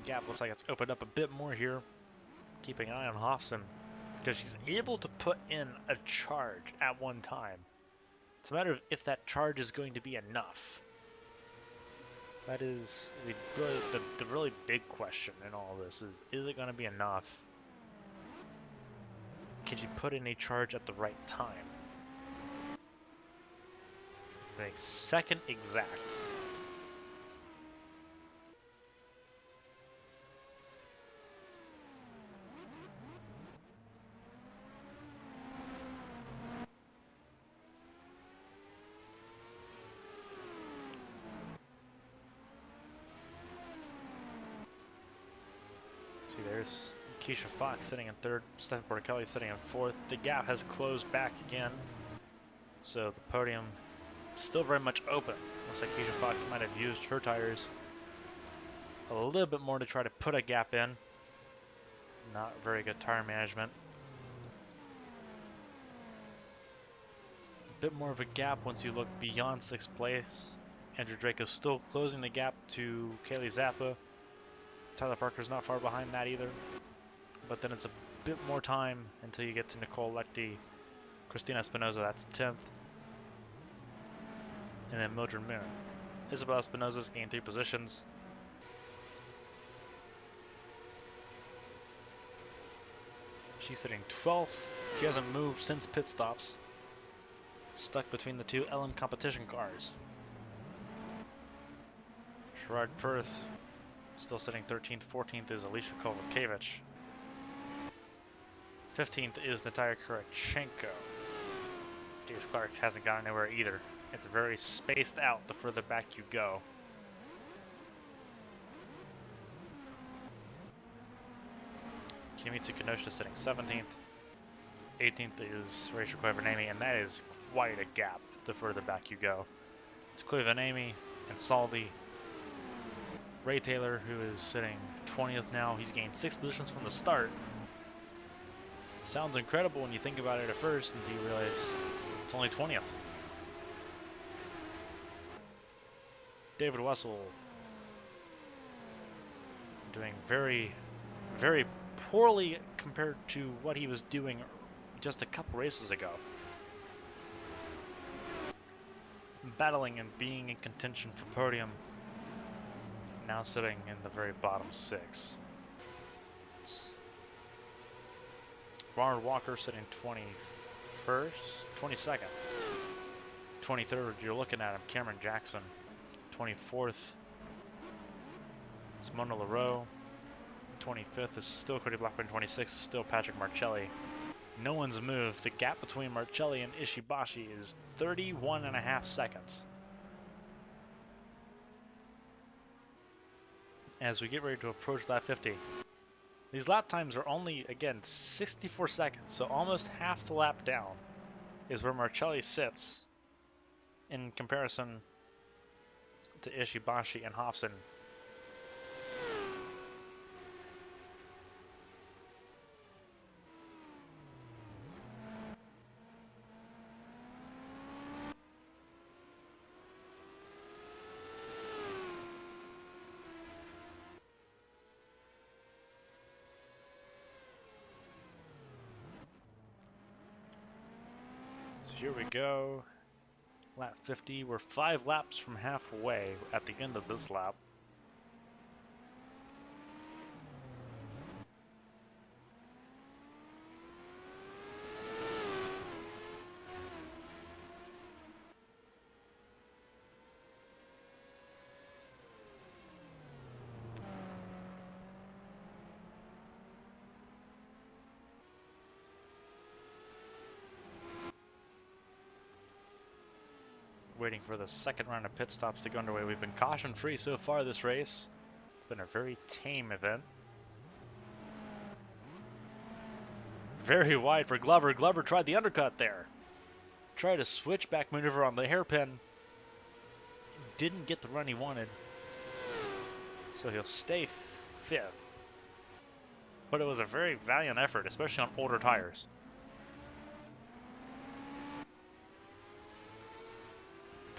Gap looks like it's opened up a bit more here. Keeping an eye on Hofson because she's able to put in a charge at one time. It's a matter of if that charge is going to be enough. That is the really big question in all this is it going to be enough? Can you put in a charge at the right time? The second exact. See, there's Keisha Fox sitting in third, Steph Borkelli sitting in fourth. The gap has closed back again, so the podium still very much open. Looks like Keisha Fox might have used her tires a little bit more to try to put a gap in. Not very good tire management. A bit more of a gap once you look beyond sixth place. Andrew Draco still closing the gap to Kaylee Zappa. Tyler Parker's not far behind that either. But then it's a bit more time until you get to Nicole Lechty, Christina Espinoza, that's 10th. And then Mildred Moon. Isabel Espinoza's gained 3 positions. She's sitting 12th. She hasn't moved since pit stops. Stuck between the two LM competition cars. Sherrod Perth still sitting 13th. 14th is Alicia Kovacevic. 15th is Natalia Kurachenko. Jace Clark hasn't gone anywhere either. It's very spaced out the further back you go. Kimitsu Kenosha sitting 17th. 18th is Rachel Koivanami, and that is quite a gap the further back you go. It's Koivanami and Saldi. Ray Taylor, who is sitting 20th now, he's gained 6 positions from the start. It sounds incredible when you think about it at first until you realize it's only 20th. David Wessel doing very, very poorly compared to what he was doing just a couple races ago. Battling and being in contention for podium. Now sitting in the very bottom 6. Ronald Walker sitting 21st, 22nd. 23rd, you're looking at him, Cameron Jackson. 24th, it's Mona LaRoe. 25th is still Cody Blackburn. 26th is still Patrick Marcelli. No one's moved. The gap between Marcelli and Ishibashi is 31.5 seconds. As we get ready to approach lap 50. These lap times are only, again, 64 seconds, so almost half the lap down is where Marcelli sits in comparison to Ishibashi and Hofson. So here we go. Lap 50. We're 5 laps from halfway at the end of this lap. waiting for the second round of pit stops to go underway. We've been caution-free so far this race. It's been a very tame event. Very wide for Glover. Glover tried the undercut there. Tried a switchback maneuver on the hairpin. Didn't get the run he wanted. So he'll stay 5th. But it was a very valiant effort, especially on older tires.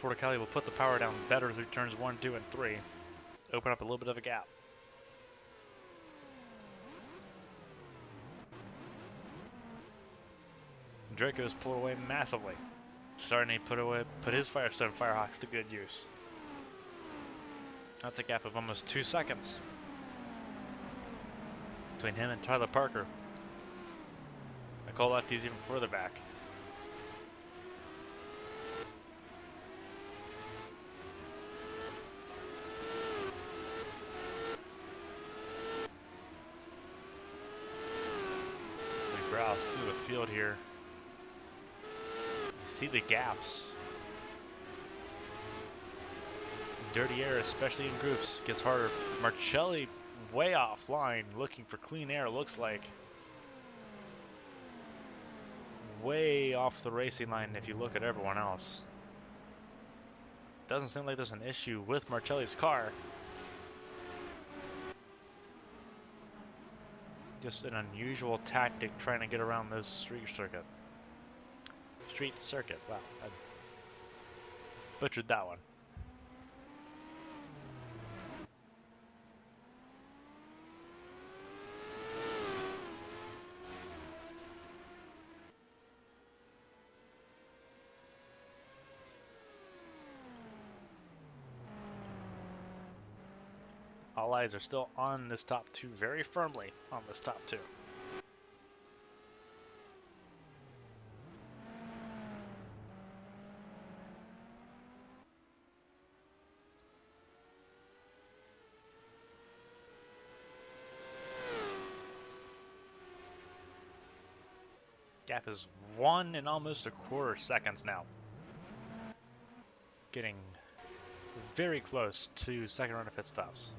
Porticali will put the power down better through turns 1, 2, and 3. Open up a little bit of a gap. Draco's pulled away massively. Starting to put his Firestone Firehawks to good use. That's a gap of almost 2 seconds between him and Tyler Parker. Nicole Lefty's even further back. We browse through the field here. You see the gaps. Dirty air, especially in groups, gets harder. Marcelli way offline, looking for clean air, looks like. Way off the racing line if you look at everyone else. Doesn't seem like there's an issue with Marcelli's car. Just an unusual tactic trying to get around this street circuit. Wow, I butchered that one. All eyes are still on this top 2, very firmly on this top 2. Gap is 1 and almost a quarter seconds now. Getting very close to second round of pit stops.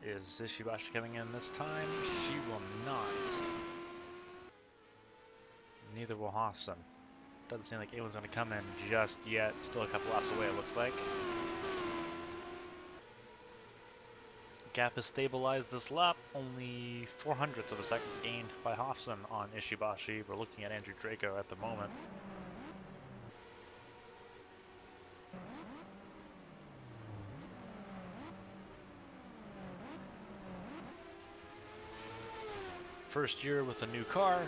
Is Ishibashi coming in this time? She will not. Neither will Hoffson. Doesn't seem like anyone's going to come in just yet. Still a couple laps away, it looks like. Gap is stabilized this lap. Only 0.04 of a second gained by Hoffson on Ishibashi. We're looking at Andrew Draco at the moment. First year with a new car.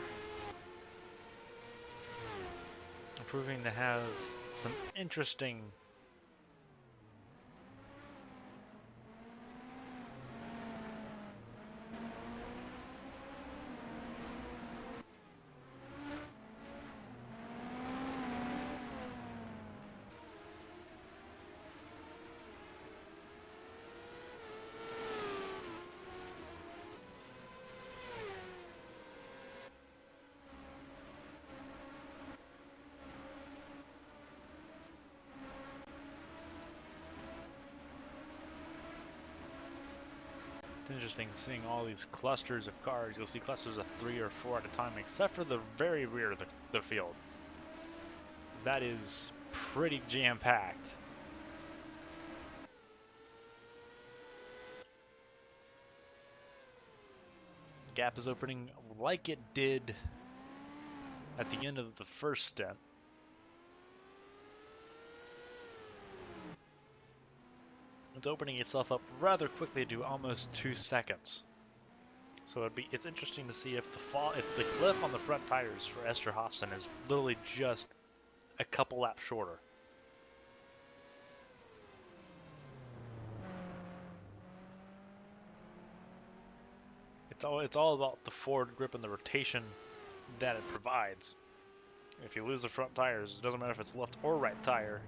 Proving to have some interesting It's interesting seeing all these clusters of cars. You'll see clusters of 3 or 4 at a time, except for the very rear of the field. That is pretty jam-packed. Gap is opening like it did at the end of the first stint. It's opening itself up rather quickly to almost 2 seconds. So it's interesting to see if the cliff on the front tires for Esterhofsen is literally just a couple laps shorter. It's all about the forward grip and the rotation that it provides. If you lose the front tires, it doesn't matter if it's left or right tire.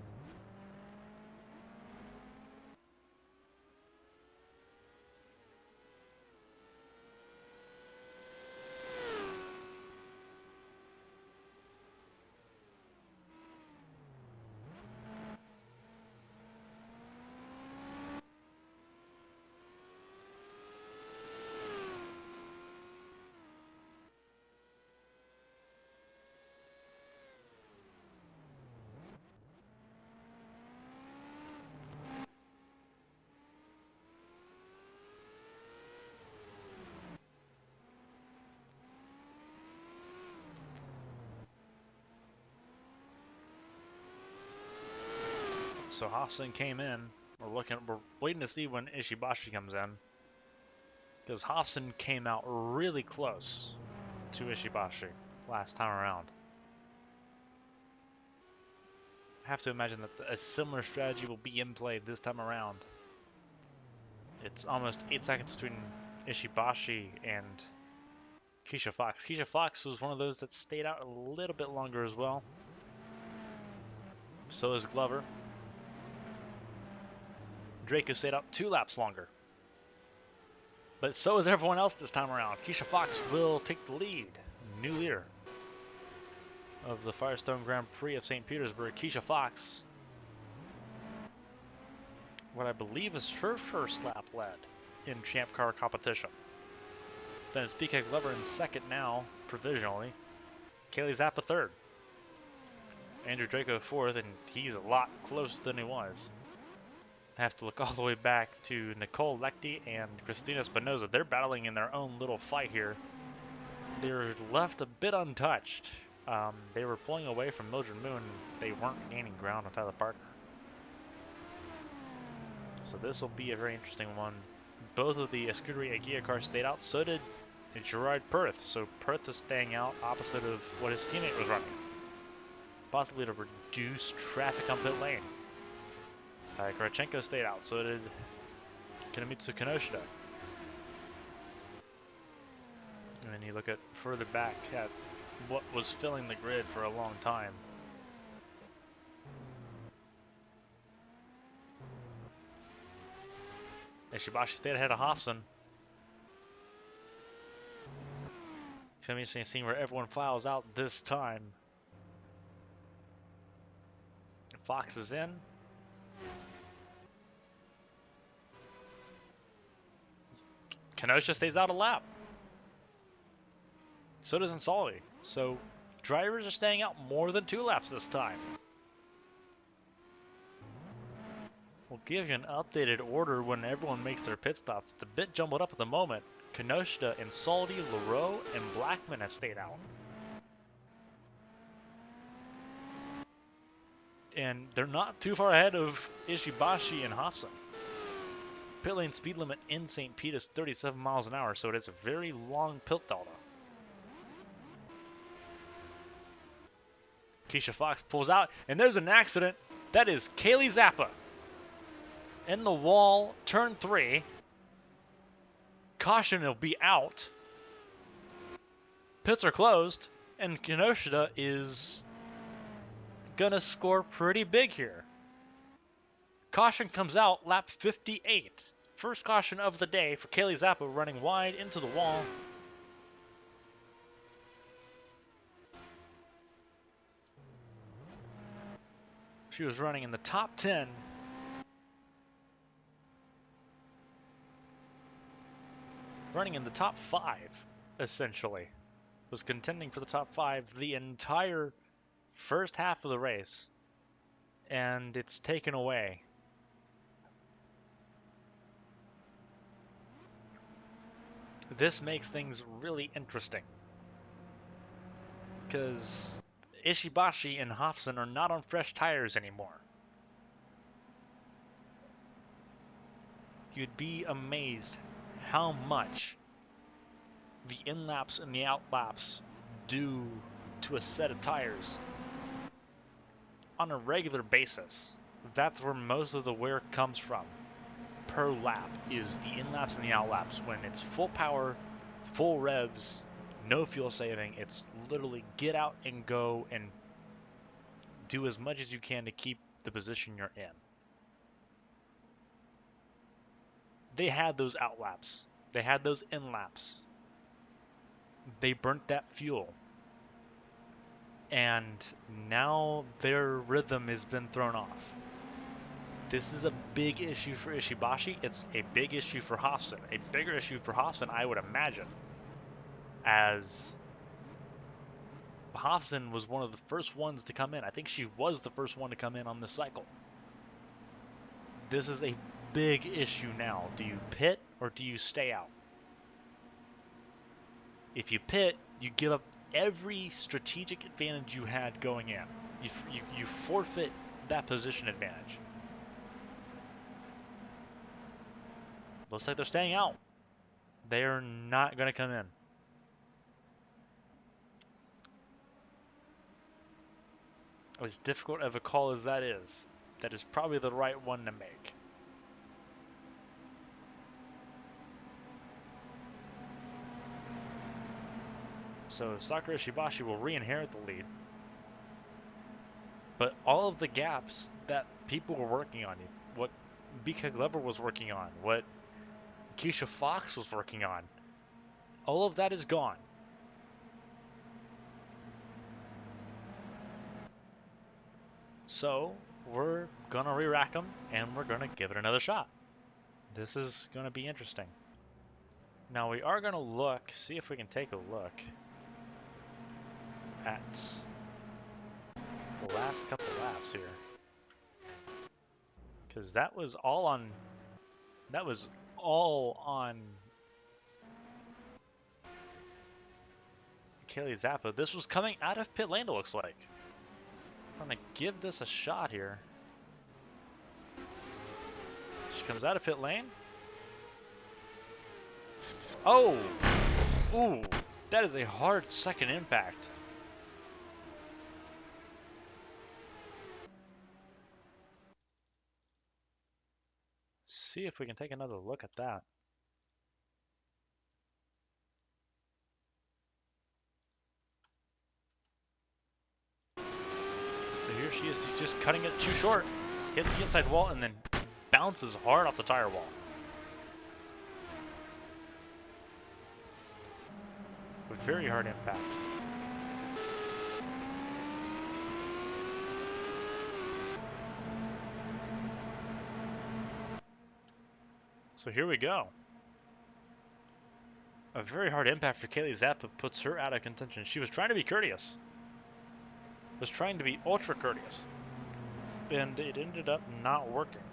So Hofsen came in. We're waiting to see when Ishibashi comes in, because Hofsen came out really close to Ishibashi last time around. I have to imagine that a similar strategy will be in play this time around. It's almost 8 seconds between Ishibashi and Keisha Fox. Keisha Fox was one of those that stayed out a little bit longer as well. So is Glover. Draco stayed out 2 laps longer. But so is everyone else this time around. Keisha Fox will take the lead. New leader of the Firestone Grand Prix of St. Petersburg, Keisha Fox. What I believe is her first lap led in Champ Car competition. Then it's BK Glover in second now, provisionally. Kaylee Zappa third. Andrew Draco fourth, and he's a lot closer than he was. I have to look all the way back to Nicole Lecty and Christina Espinoza. They're battling in their own little fight here. They're left a bit untouched. They were pulling away from Mildred Moon. They weren't gaining ground on Tyler Parker. So this will be a very interesting one. Both of the Scuderia Agia cars stayed out. So did Gerard Perth. So Perth is staying out opposite of what his teammate was running, possibly to reduce traffic on pit lane. Grachenko stayed out, so did Kinemitsu Kinoshita. And then you look at further back at what was filling the grid for a long time. Ishibashi stayed ahead of Hofsen. It's going to be interesting seeing where everyone files out this time. Fox is in. Kenosha stays out a lap. So does Insolvi. So drivers are staying out more than 2 laps this time. We'll give you an updated order when everyone makes their pit stops. It's a bit jumbled up at the moment. Kinoshita, Insolvi, Leroux, and Blackman have stayed out. And they're not too far ahead of Ishibashi and Hofsen. Pit lane speed limit in St. Pete is 37 miles an hour, so it is a very long pit delta. Keisha Fox pulls out, and there's an accident. That is Kaylee Zappa. In the wall, turn 3. Caution will be out. Pits are closed, and Kinoshita is gonna score pretty big here. Caution comes out, lap 58. First caution of the day for Kaylee Zappa, running wide into the wall. She was running in the top 10. Running in the top 5, essentially. Was contending for the top 5 the entire first half of the race. And it's taken away. This makes things really interesting, because Ishibashi and Hofsen are not on fresh tires anymore. you'd be amazed how much the in-laps and the out-laps do to a set of tires on a regular basis. That's where most of the wear comes from per lap, is the in-laps and the out-laps. When it's full power, full revs, no fuel saving, it's literally get out and go and do as much as you can to keep the position you're in. They had those out-laps. They had those in-laps. They burnt that fuel. And now their rhythm has been thrown off. This is a big issue for Ishibashi. It's a big issue for Hofson. A bigger issue for Hofson, I would imagine, as Hofson was one of the first ones to come in. I think she was the first one to come in on this cycle. This is a big issue now. Do you pit or do you stay out? If you pit, you give up every strategic advantage you had going in. You forfeit that position advantage. Looks like they're staying out. They are not going to come in. As difficult of a call as that is probably the right one to make. So Sakura Ishibashi will re-inherit the lead. But all of the gaps that people were working on, what BK Glover was working on, what Keisha Fox was working on, all of that is gone. So we're going to re-rack them, and we're going to give it another shot. This is going to be interesting. Now we are going to look, see if we can take a look at the last couple laps here. Because that was all on Kaylee Zappa. This was coming out of pit lane, it looks like. I'm going to give this a shot here. She comes out of pit lane. Oh! Ooh! That is a hard second impact. See if we can take another look at that. So here she is, she's just cutting it too short. Hits the inside wall and then bounces hard off the tire wall. A very hard impact. So here we go. A very hard impact for Kaylee Zappa puts her out of contention. She was trying to be courteous. Was trying to be ultra courteous. And it ended up not working.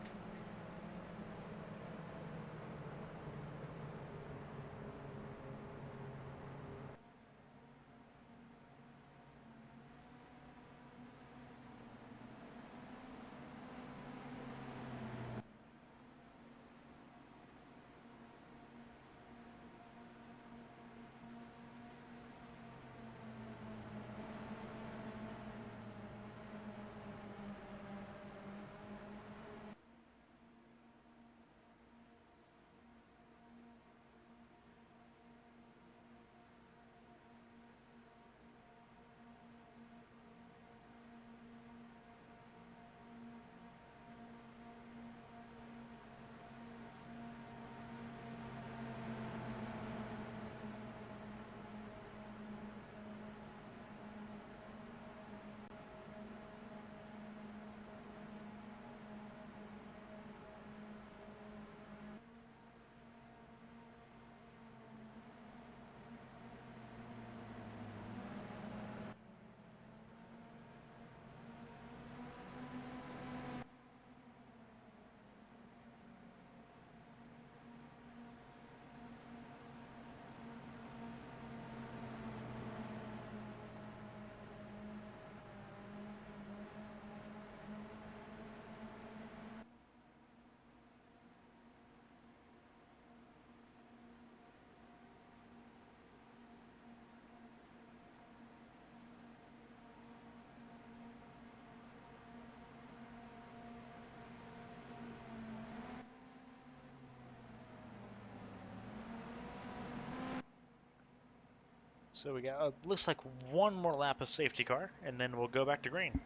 So we got looks like one more lap of safety car, and then we'll go back to green.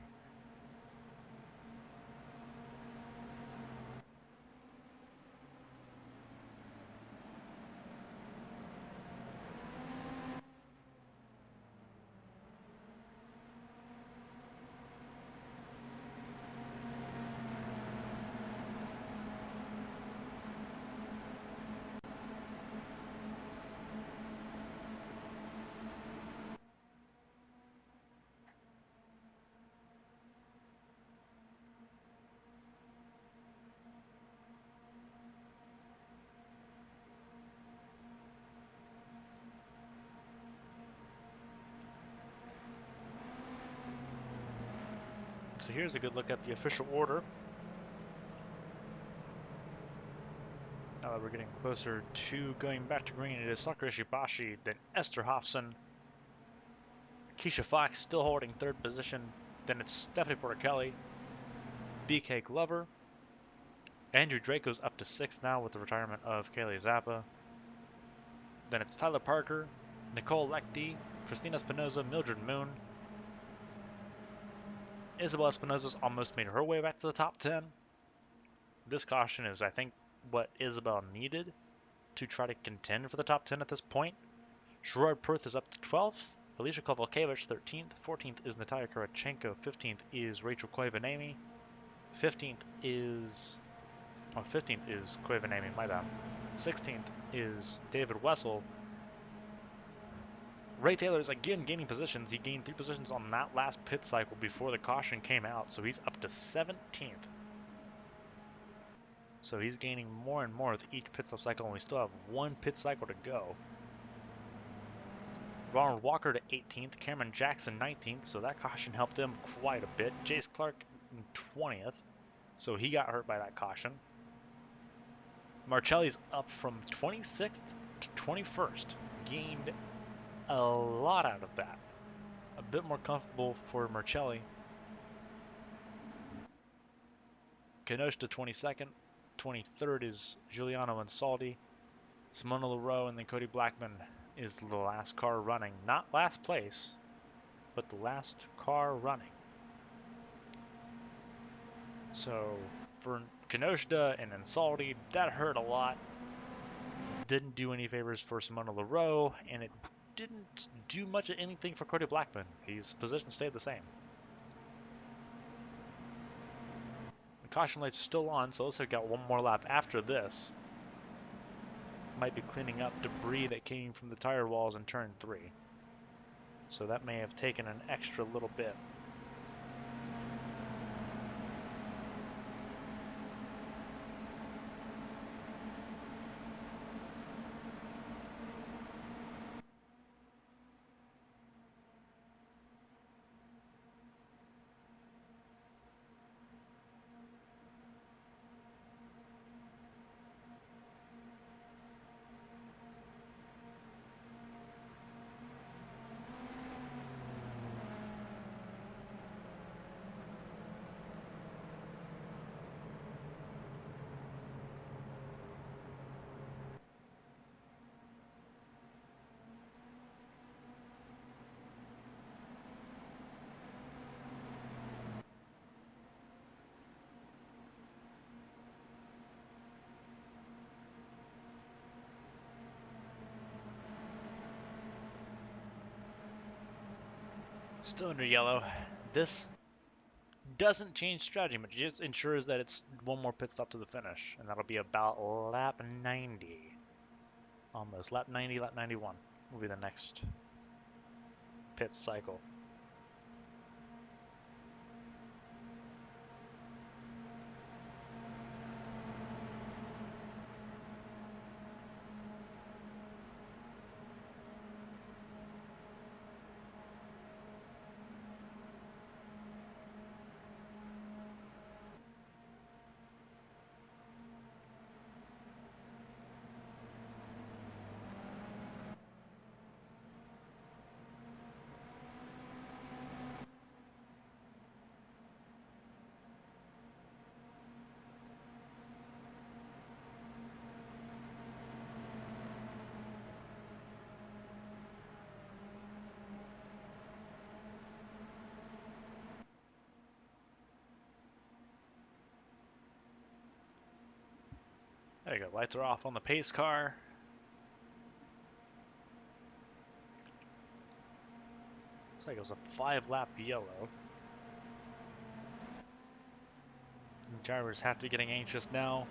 So here's a good look at the official order. Now that we're getting closer to going back to green, it is Sakura Ishibashi, then Esther Hofson, Keisha Fox still holding third position, then it's Stephanie Porter Kelly, BK Glover, Andrew Draco's up to sixth now with the retirement of Kaylee Zappa. Then it's Tyler Parker, Nicole Lecty, Christina Espinoza, Mildred Moon. Isabel Espinoza's almost made her way back to the top 10. This caution is, I think, what Isabel needed to try to contend for the top 10 at this point. Gerard Perth is up to 12th, Alicia Kovalkiewicz 13th, 14th is Natalia Karachenko, 15th is Rachel Koivanemi, 15th is 15th is Koivanemi, my bad. 16th is David Wessel. Ray Taylor is again gaining positions. He gained 3 positions on that last pit cycle before the caution came out, so he's up to 17th. So he's gaining more and more with each pit stop cycle, and we still have 1 pit cycle to go. Ronald Walker to 18th, Cameron Jackson 19th, so that caution helped him quite a bit. Jace Clark 20th, so he got hurt by that caution. Marcelli's up from 26th to 21st, gained a lot out of that. A bit more comfortable for Marcelli. Kenosha to 22nd, 23rd is Giuliano Ansaldi, Simona Leroux, and then Cody Blackman is the last car running. Not last place, but the last car running. So for Kenosha and Ansaldi, that hurt a lot. Didn't do any favors for Simona Leroux, and it didn't do much of anything for Cody Blackman. His position stayed the same. The caution lights are still on, so let's have got one more lap after this. Might be cleaning up debris that came from the tire walls in turn 3. So that may have taken an extra little bit. Still under yellow. This doesn't change strategy much. It just ensures that it's one more pit stop to the finish, and that'll be about lap 90. Almost. Lap 90, lap 91 will be the next pit cycle. There you go. Lights are off on the pace car. Looks like it was a 5-lap yellow. And drivers have to be getting anxious now.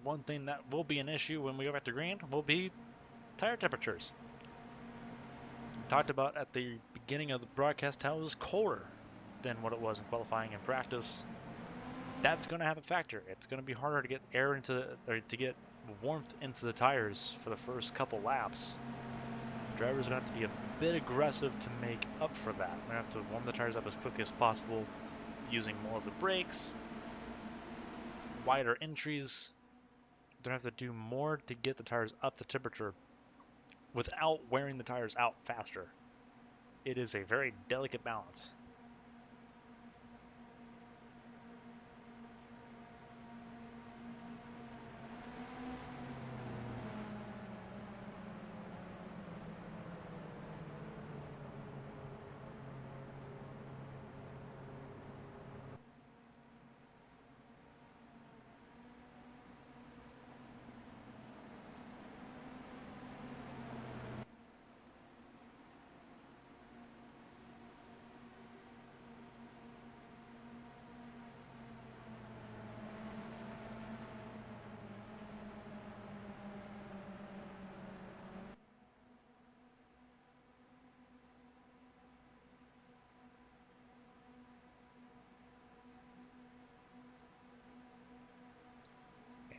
One thing that will be an issue when we go back to green will be tire temperatures. We talked about at the beginning of the broadcast how it was colder than what it was in qualifying and practice. That's going to have a factor. It's going to be harder to get air into, or to get warmth into the tires for the first couple laps. Drivers are going to have to be a bit aggressive to make up for that. We're going to have to warm the tires up as quickly as possible using more of the brakes, wider entries. They're going to have to do more to get the tires up to temperature without wearing the tires out faster. It is a very delicate balance.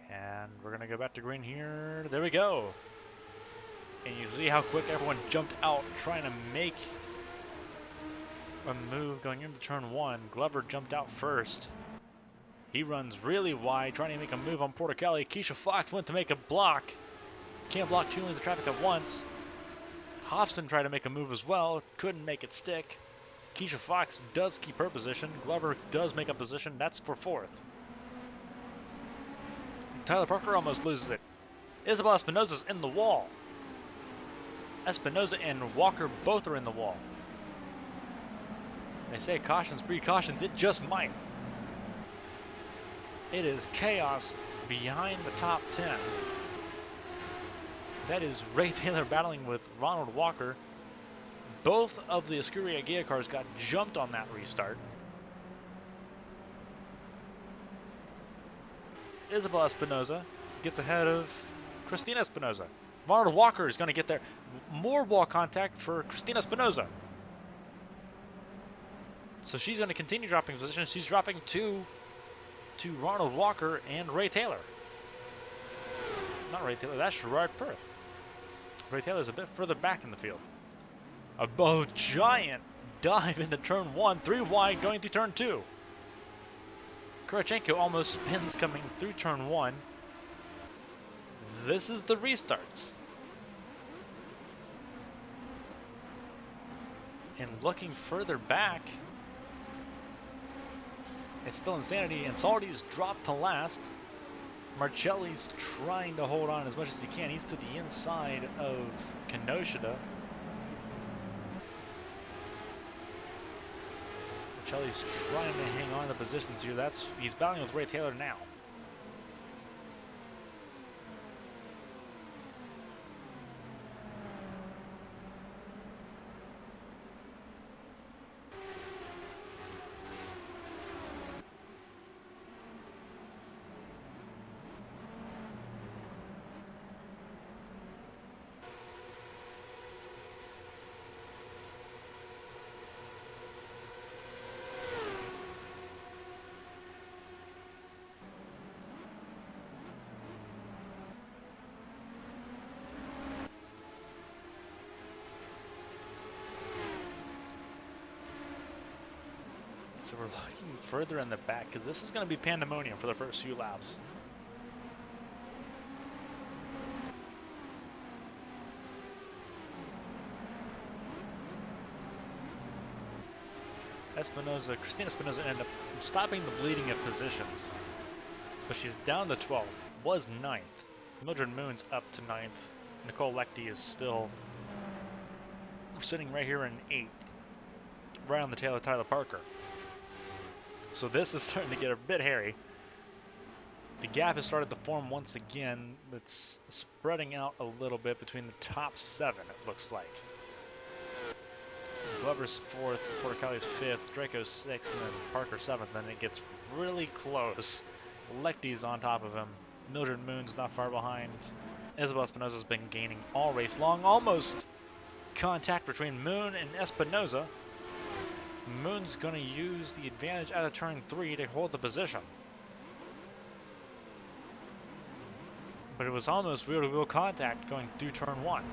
And we're going to go back to green here. There we go. And you see how quick everyone jumped out trying to make a move going into turn 1. Glover jumped out first. He runs really wide trying to make a move on Porticali. Keisha Fox went to make a block. Can't block 2 lanes of traffic at once. Hofson tried to make a move as well. Couldn't make it stick. Keisha Fox does keep her position. Glover does make a position. That's for 4th. Tyler Parker almost loses it. Isabel Espinosa's in the wall. Espinosa and Walker both are in the wall. They say cautions breed cautions. It just might. It is chaos behind the top 10. That is Ray Taylor battling with Ronald Walker. Both of the Escuria Gia cars got jumped on that restart. Isabel Espinosa gets ahead of Christina Espinosa. Ronald Walker is going to get there. More wall contact for Christina Espinosa. So she's going to continue dropping positions. She's dropping to Ronald Walker and Ray Taylor. Not Ray Taylor, that's Gerard Perth. Ray Taylor's a bit further back in the field. A giant dive into turn 1, 3 wide going through turn 2. Kurachenko almost spins coming through turn 1. This is the restarts. And looking further back, it's still Insanity, and Salty's dropped to last. Marcelli's trying to hold on as much as he can. He's to the inside of Kenoshita. Marcelli's trying to hang on to positions here. He's battling with Ray Taylor now. So we're looking further in the back because this is going to be pandemonium for the first few laps. Christina Espinosa ended up stopping the bleeding of positions, but she's down to 12th, was 9th. Mildred Moon's up to 9th. Nicole Lecty is still sitting right here in 8th, right on the tail of Tyler Parker. So this is starting to get a bit hairy. The gap has started to form once again. It's spreading out a little bit between the top 7, it looks like. Glover's 4th, Portacali's 5th, Draco's 6th, and then Parker 7th. Then it gets really close. Lecty's on top of him. Mildred Moon's not far behind. Isabel Espinosa's been gaining all race long. Almost contact between Moon and Espinosa. Moon's going to use the advantage out of turn 3 to hold the position. But it was almost wheel-to-wheel contact going through turn 1.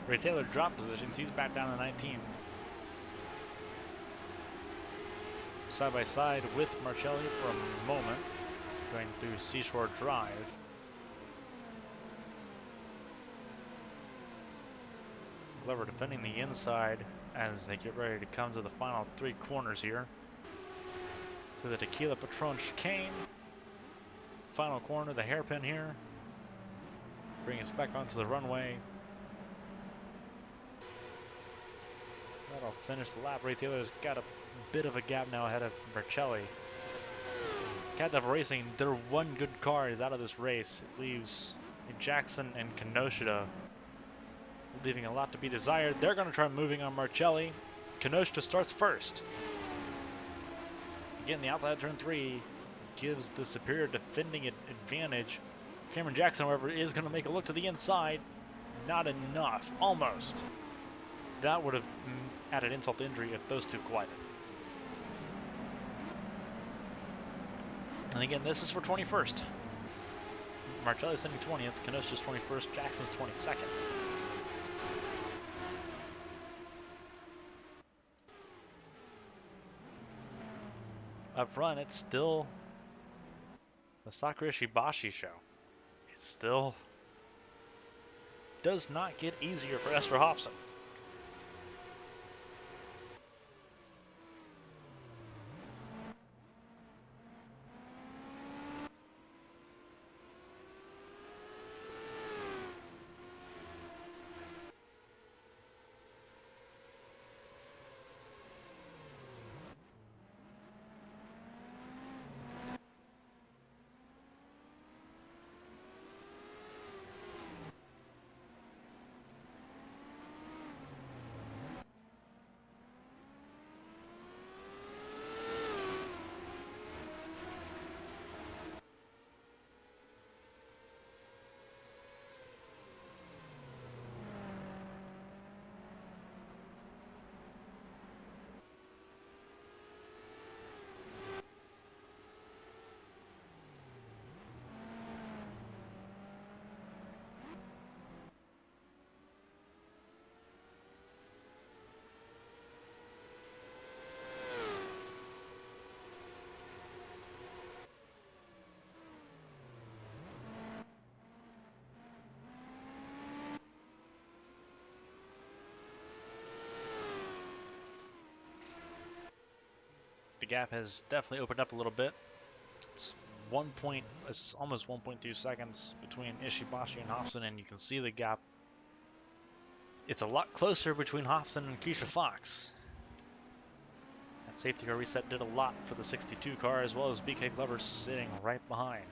Ray Taylor dropped positions. He's back down to 19. Side by side with Marcelli for a moment, going through Seashore Drive. Glover defending the inside as they get ready to come to the final 3 corners here. To the Tequila Patron chicane. Final corner, the hairpin here. Bring us back onto the runway. That'll finish the lap. Ray Taylor's got a bit of a gap now ahead of Marcelli. Cat Racing, their one good car is out of this race. It leaves Jackson and Kenoshita leaving a lot to be desired. They're going to try moving on Marcelli. Kenoshita starts first. Again, the outside of turn 3 gives the superior defending advantage. Cameron Jackson, however, is going to make a look to the inside. Not enough. Almost. That would have added insult to injury if those two collided. And again, this is for 21st. Marcelli's sitting 20th, Kenosha's 21st, Jackson's 22nd. Up front, it's still the Sakura Shibashi show. It still does not get easier for Esther Hobson. The gap has definitely opened up a little bit. It's almost 1.2 seconds between Ishibashi and Hobson, and you can see the gap. It's a lot closer between Hobson and Keisha Fox. That safety car reset did a lot for the 62 car, as well as BK Glover sitting right behind.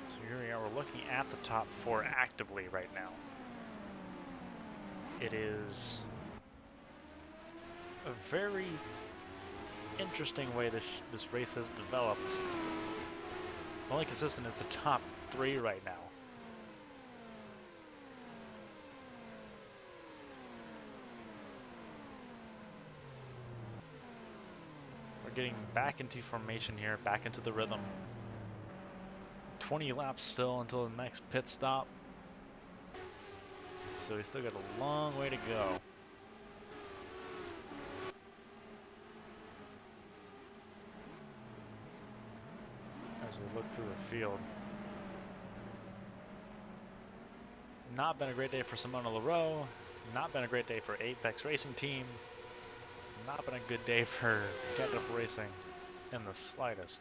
So here we are, we're looking at the top 4 actively right now. It is a very interesting way this race has developed. Only consistent is the top 3 right now. We're getting back into formation here, back into the rhythm. 20 laps still until the next pit stop. So we still got a long way to go. As we look through the field. Not been a great day for Simona Leroux. Not been a great day for Apex Racing Team. Not been a good day for Catapult Racing in the slightest.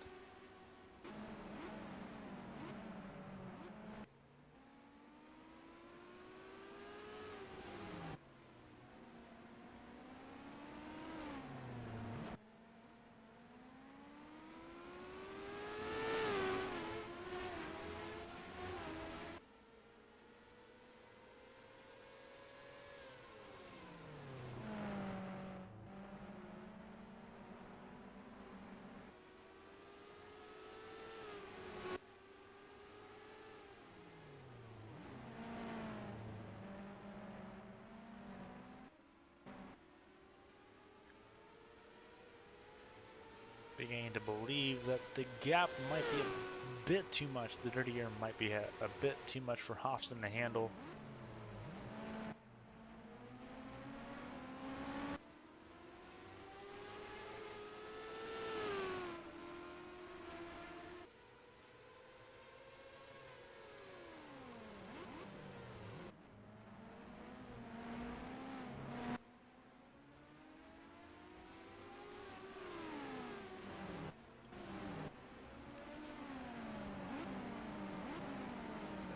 Beginning to believe that the gap might be a bit too much. The dirty air might be a bit too much for Hofston to handle.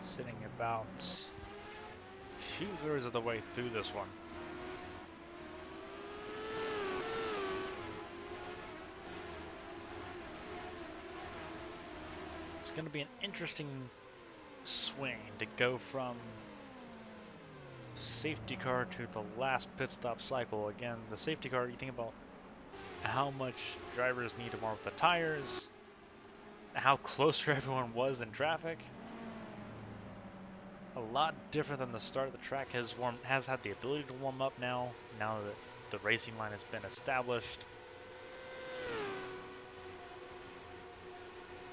Sitting about 2/3 of the way through this one. It's going to be an interesting swing to go from safety car to the last pit stop cycle. Again, the safety car, you think about how much drivers need to warm up the tires, how close everyone was in traffic. A lot different than the start. The track has had the ability to warm up now that the racing line has been established.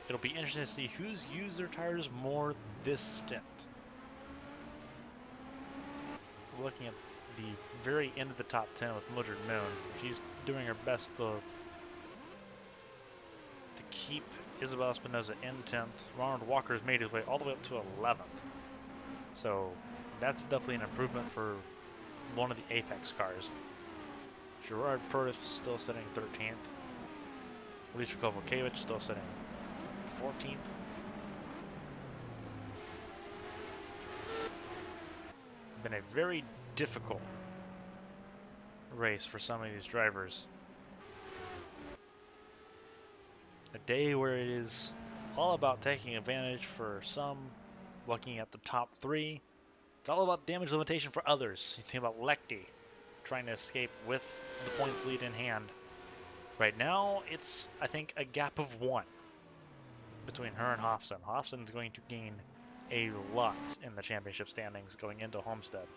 It'll be interesting to see who's used their tires more this stint. Looking at the very end of the top 10 with Mildred Moon. She's doing her best to keep Isabel Espinosa in 10th. Ronald Walker's made his way all the way up to 11th. So that's definitely an improvement for one of the Apex cars. Gerard Perth still sitting 13th. Alicia Kovalkiewicz still sitting 14th. Been a very difficult race for some of these drivers. A day where it is all about taking advantage for some, looking at the top 3. It's all about damage limitation for others. You think about Lechty trying to escape with the points lead in hand. Right now, it's, I think, a gap of 1 between her and Hofston. Hofston's going to gain a lot in the championship standings going into Homestead.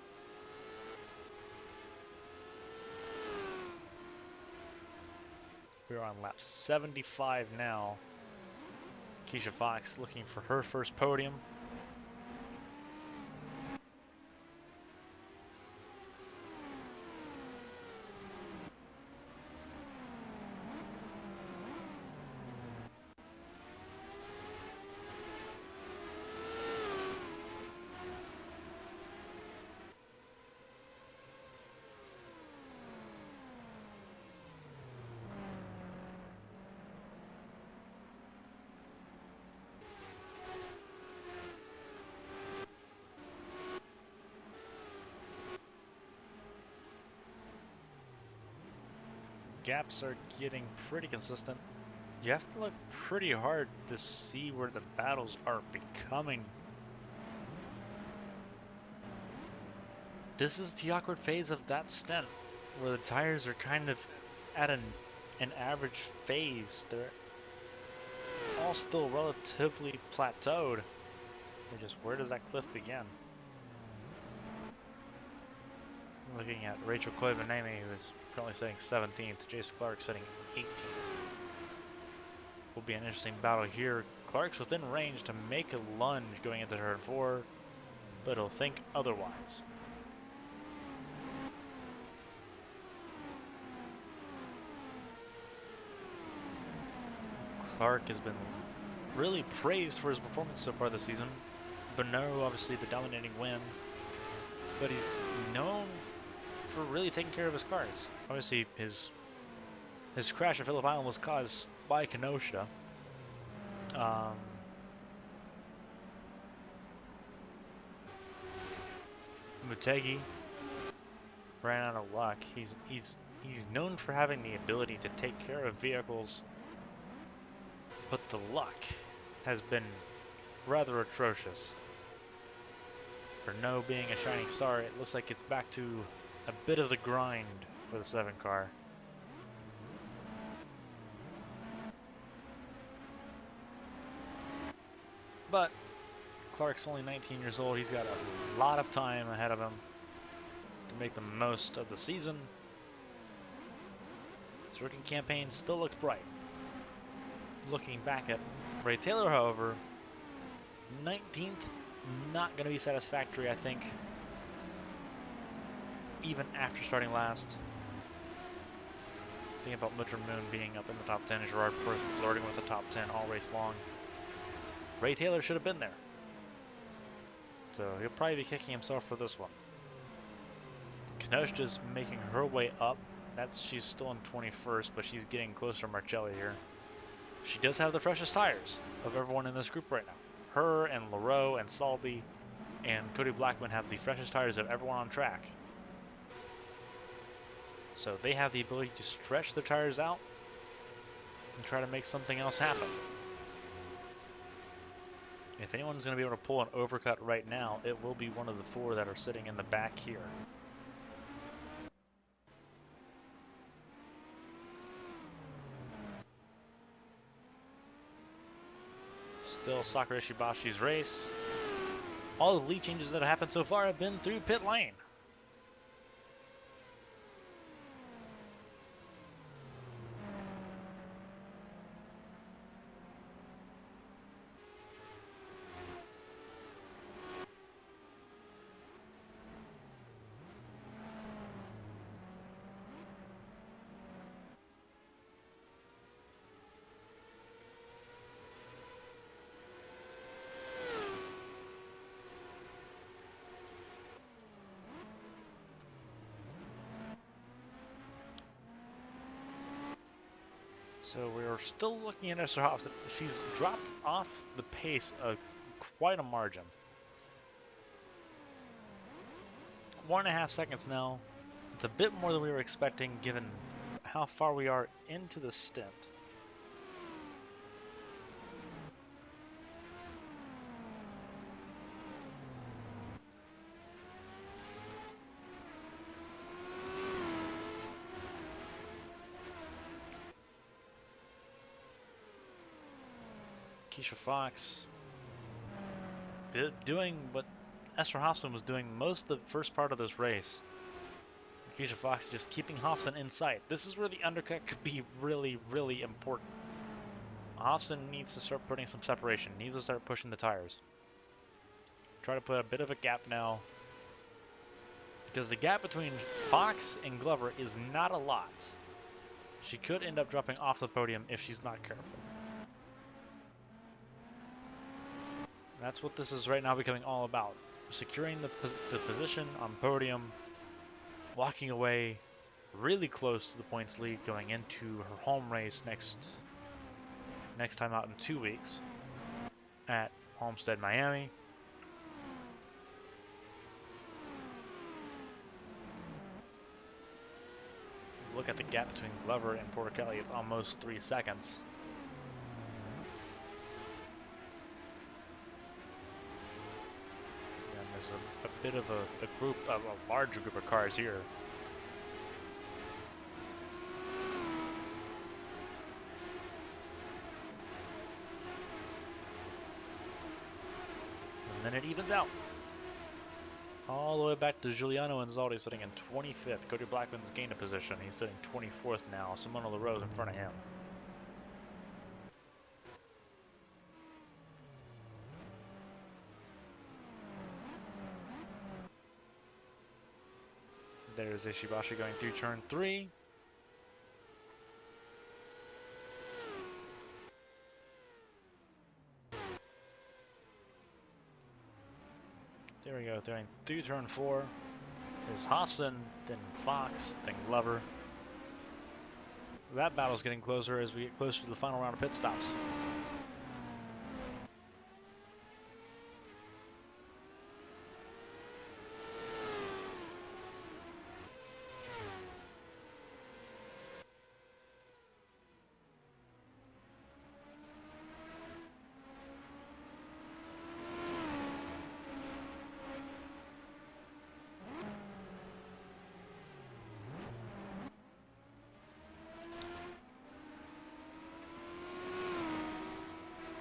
We're on lap 75 now. Keisha Fox looking for her first podium. Gaps are getting pretty consistent. You have to look pretty hard to see where the battles are becoming This is the awkward phase of that stint, where the tires are kind of at an average phase. They're all still relatively plateaued. It's just, where does that cliff begin? Looking at Rachel Koivu-Naimi, who is currently sitting 17th, Jace Clark sitting 18th. Will be an interesting battle here. Clark's within range to make a lunge going into turn 4, but he'll think otherwise. Clark has been really praised for his performance so far this season. Bonneau, obviously the dominating win, but he's known for really taking care of his cars. Obviously, his crash at Phillip Island was caused by Kenosha. Mutegi ran out of luck. He's known for having the ability to take care of vehicles, but the luck has been rather atrocious. Renault being a shining star, it looks like it's back to a bit of the grind for the 7 car. But Clark's only 19 years old. He's got a lot of time ahead of him to make the most of the season. His rookie campaign still looks bright. Looking back at Ray Taylor, however, 19th, not going to be satisfactory, I think, even after starting last. Think about Mudra Moon being up in the top 10, Gerard Perth flirting with the top 10 all race long. Ray Taylor should have been there. So he'll probably be kicking himself for this one. Kenosha's making her way up. She's still in 21st, but she's getting closer to Marcelli here. She does have the freshest tires of everyone in this group right now. Her and Leroux and Saldi and Cody Blackman have the freshest tires of everyone on track. So they have the ability to stretch their tires out and try to make something else happen. If anyone's going to be able to pull an overcut right now, it will be one of the 4 that are sitting in the back here. Still Sakura Ishibashi's race. All the lead changes that have happened so far have been through pit lane. So we're still looking at Esther Hobbs. She's dropped off the pace quite a margin. 1.5 seconds now. It's a bit more than we were expecting given how far we are into the stint. Keisha Fox doing what Esther Hobson was doing most of the first part of this race. Keisha Fox just keeping Hobson in sight. This is where the undercut could be really, really important. Hobson needs to start putting some separation, needs to start pushing the tires. Try to put a bit of a gap now, because the gap between Fox and Glover is not a lot. She could end up dropping off the podium if she's not careful. That's what this is right now becoming all about. Securing the position on podium, walking away really close to the points lead going into her home race next time out in 2 weeks at Homestead, Miami. Look at the gap between Glover and Porter Kelly. It's almost 3 seconds. bit of a larger group of cars here. And then it evens out. All the way back to Giuliano Anzaldi sitting in 25th. Cody Blackman's gained a position. He's sitting 24th now. Simona LaRose in front of him. There's Ishibashi going through turn 3. There we go, going through turn 4. There's Hofson, then Fox, then Glover. That battle's getting closer as we get closer to the final round of pit stops.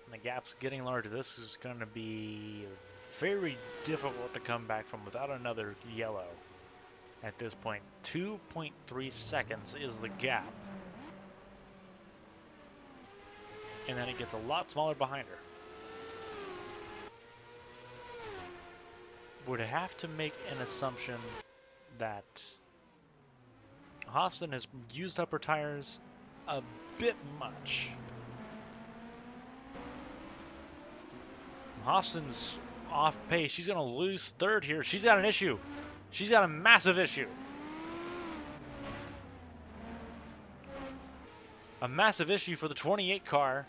The gap's getting larger. This is going to be very difficult to come back from without another yellow at this point. 2.3 seconds is the gap. And then it gets a lot smaller behind her. Would have to make an assumption that Hofston has used up her tires a bit much. Hofston's off pace. She's going to lose third here. She's got an issue. She's got a massive issue. A massive issue for the 28 car.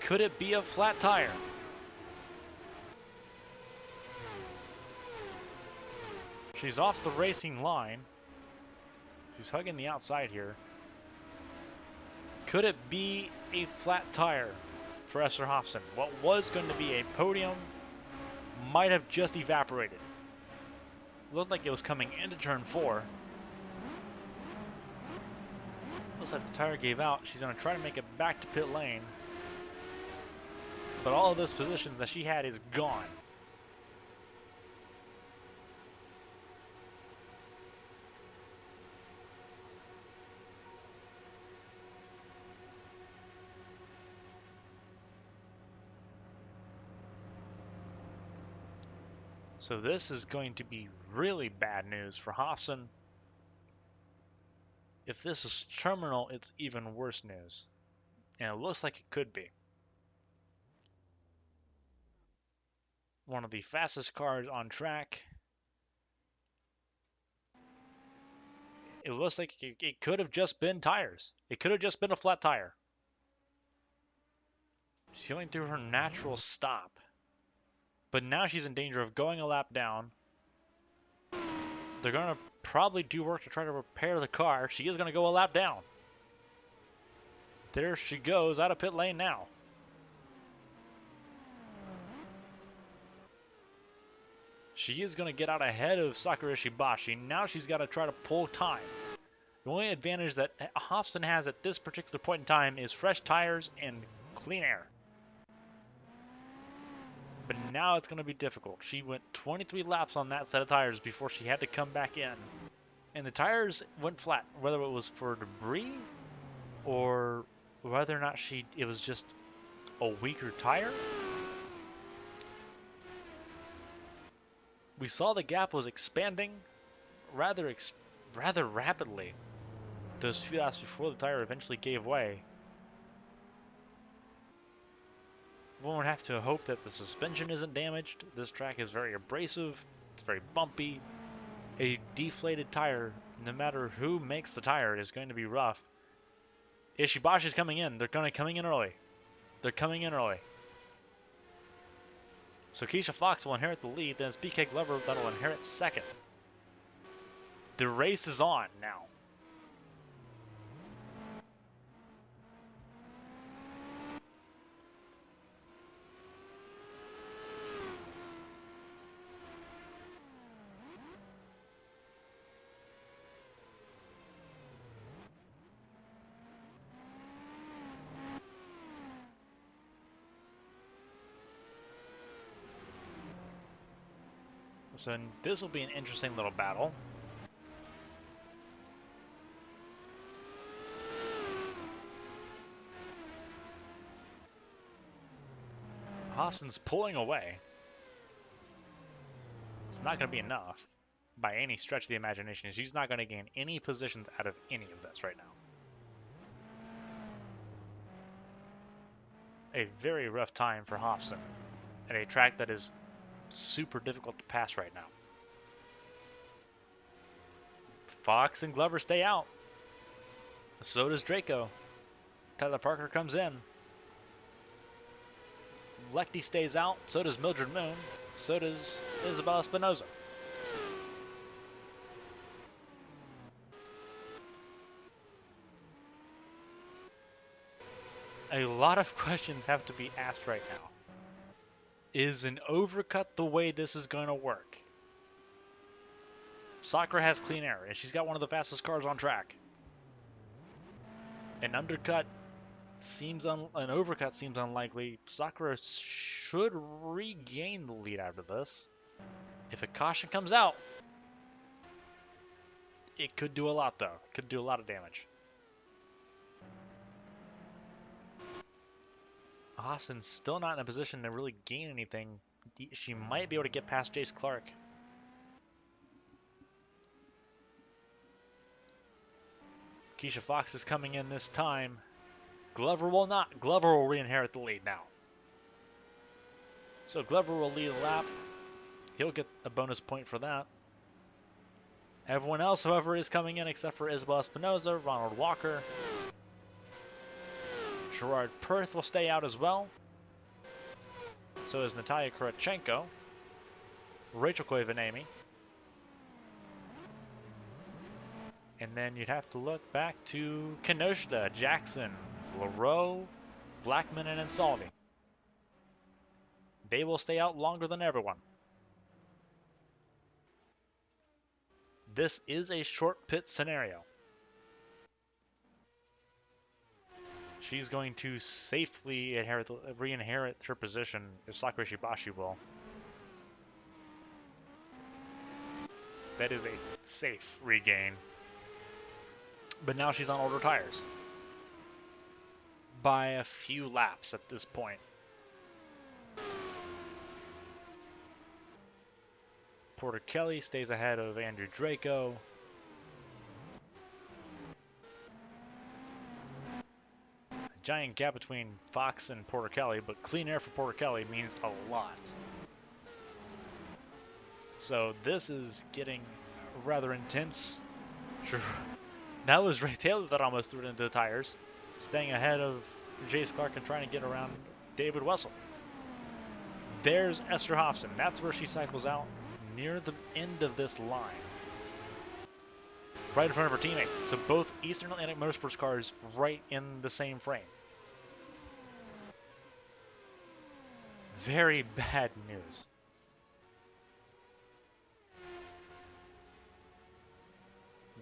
Could it be a flat tire? She's off the racing line. She's hugging the outside here. Could it be a flat tire for Esther Hofston? What was going to be a podium might have just evaporated. Looked like it was coming into turn 4. Looks like the tire gave out. She's going to try to make it back to pit lane. But all of those positions that she had is gone. So this is going to be really bad news for Hofston. If this is terminal, it's even worse news. And it looks like it could be. One of the fastest cars on track. It looks like it could have just been tires. It could have just been a flat tire. She's going through her natural stop. But now she's in danger of going a lap down. They're going to probably do work to try to repair the car. She is going to go a lap down. There she goes out of pit lane now. She is going to get out ahead of Sakura Ishibashi. Now she's got to try to pull time. The only advantage that Hofston has at this particular point in time is fresh tires and clean air. But now it's going to be difficult. She went 23 laps on that set of tires before she had to come back in. And the tires went flat, whether it was for debris or whether or not it was just a weaker tire. We saw the gap was expanding rather rapidly those few laps before the tire eventually gave way. One would have to hope that the suspension isn't damaged. This track is very abrasive. It's very bumpy. A deflated tire, no matter who makes the tire, is going to be rough. Ishibashi's coming in. They're coming in early. They're coming in early. So Keisha Fox will inherit the lead. Then it's BK Glover that'll inherit second. The race is on now. So this will be an interesting little battle. Hobson's pulling away. It's not going to be enough by any stretch of the imagination. She's not going to gain any positions out of any of this right now. A very rough time for Hobson at a track that is super difficult to pass right now. Fox and Glover stay out. So does Draco. Tyler Parker comes in. Lechty stays out. So does Mildred Moon. So does Isabel Espinoza. A lot of questions have to be asked right now. Is an overcut the way this is going to work? Sakura has clean air, and she's got one of the fastest cars on track. An overcut seems unlikely. Sakura should regain the lead after this. If a caution comes out, it could do a lot though. It could do a lot of damage. Austin's still not in a position to really gain anything. She might be able to get past Jace Clark. Keisha Fox is coming in this time. Glover will not. Glover will re-inherit the lead now. So Glover will lead a lap. He'll get a bonus point for that. Everyone else, however, is coming in except for Isabel Espinoza, Ronald Walker. Gerard Perth will stay out as well. So is Natalia Kurachenko. Rachel Koivanami. And then you'd have to look back to Kenoshita, Jackson, LaRoe, Blackman, and Insalvi. They will stay out longer than everyone. This is a short pit scenario. She's going to safely re-inherit her position, if Sakura Shibashi will. That is a safe regain. But now she's on older tires. By a few laps at this point. Porter Kelly stays ahead of Andrew Draco. A giant gap between Fox and Porter Kelly, but clean air for Porter Kelly means a lot. So this is getting rather intense. Sure. That was Ray Taylor that almost threw it into the tires, staying ahead of Jace Clark and trying to get around David Wessel. There's Esther Hobson. That's where she cycles out near the end of this line. Right in front of her teammate. So both Eastern Atlantic Motorsports cars right in the same frame. Very bad news.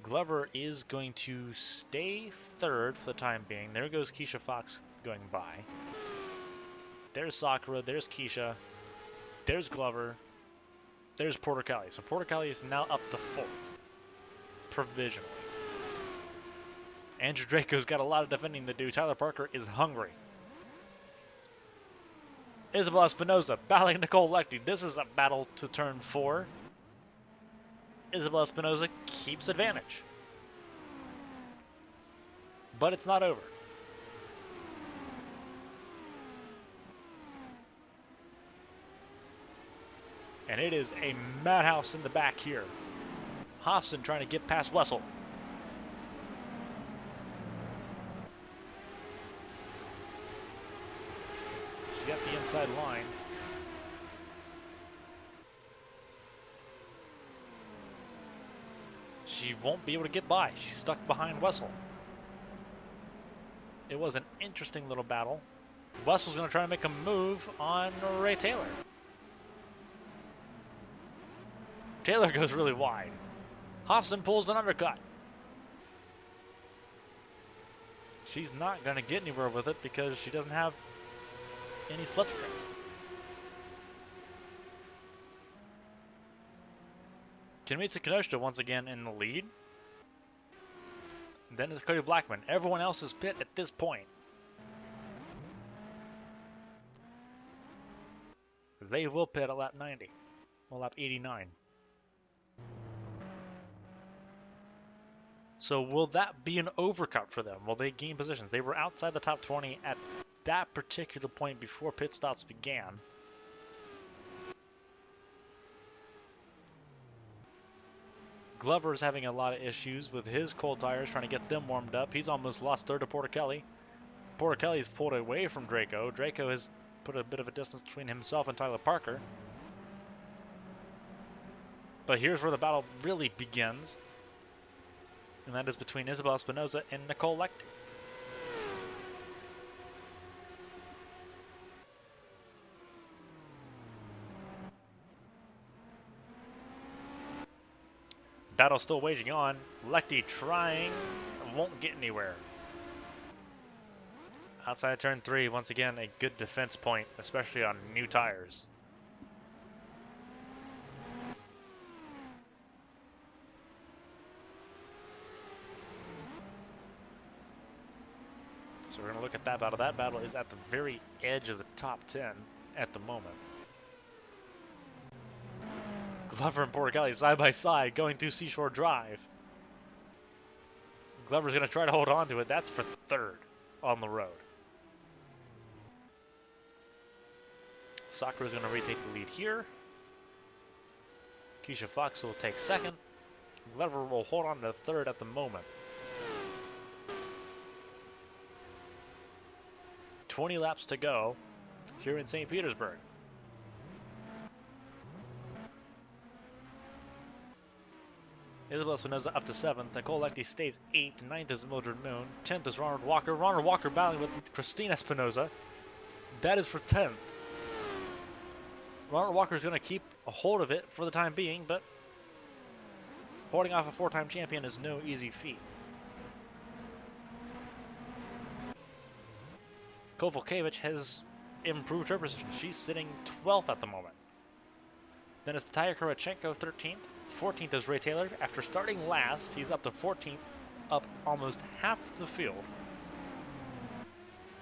Glover is going to stay third for the time being. There goes Keisha Fox going by. There's Sakura. There's Keisha. There's Glover. There's Porter Kelly. So Porter Kelly is now up to fourth. Provisionally. Andrew Draco's got a lot of defending to do. Tyler Parker is hungry. Isabel Espinoza battling Nicole Lechty. This is a battle to turn 4. Isabel Espinoza keeps advantage. But it's not over. And it is a madhouse in the back here. Hobson trying to get past Wessel. She's got the inside line. She won't be able to get by. She's stuck behind Wessel. It was an interesting little battle. Wessel's going to try to make a move on Ray Taylor. Taylor goes really wide. Hobson pulls an undercut. She's not going to get anywhere with it because she doesn't have any slipstream. Kimitsu Kinoshita once again in the lead. Then it's Cody Blackman. Everyone else is pit at this point. They will pit at lap 90. Well, lap 89. So will that be an overcut for them? Will they gain positions? They were outside the top 20 at that particular point before pit stops began. Glover's having a lot of issues with his cold tires, trying to get them warmed up. He's almost lost third to Porticelli. Porticelli's pulled away from Draco. Draco has put a bit of a distance between himself and Tyler Parker. But here's where the battle really begins. And that is between Isabel Espinosa and Nicole Lecter. Battle still waging on. Lecter trying, won't get anywhere. Outside turn 3, once again, a good defense point, especially on new tires. So we're going to look at that battle. That battle is at the very edge of the top 10 at the moment. Glover and Porticelli side by side going through Seashore Drive. Glover's going to try to hold on to it. That's for third on the road. Sakura's going to retake the lead here. Keisha Fox will take second. Glover will hold on to third at the moment. 20 laps to go here in St. Petersburg. Isabel Espinosa up to 7th. Nicole Lecter stays 8th. 9th is Mildred Moon. 10th is Ronald Walker. Ronald Walker battling with Christina Espinosa. That is for 10th. Ronald Walker is going to keep a hold of it for the time being, but holding off a 4-time champion is no easy feat. Kovalkiewicz has improved her position. She's sitting 12th at the moment. Then it's Taya Kurachenko 13th. 14th is Ray Taylor. After starting last, he's up to 14th, up almost half the field.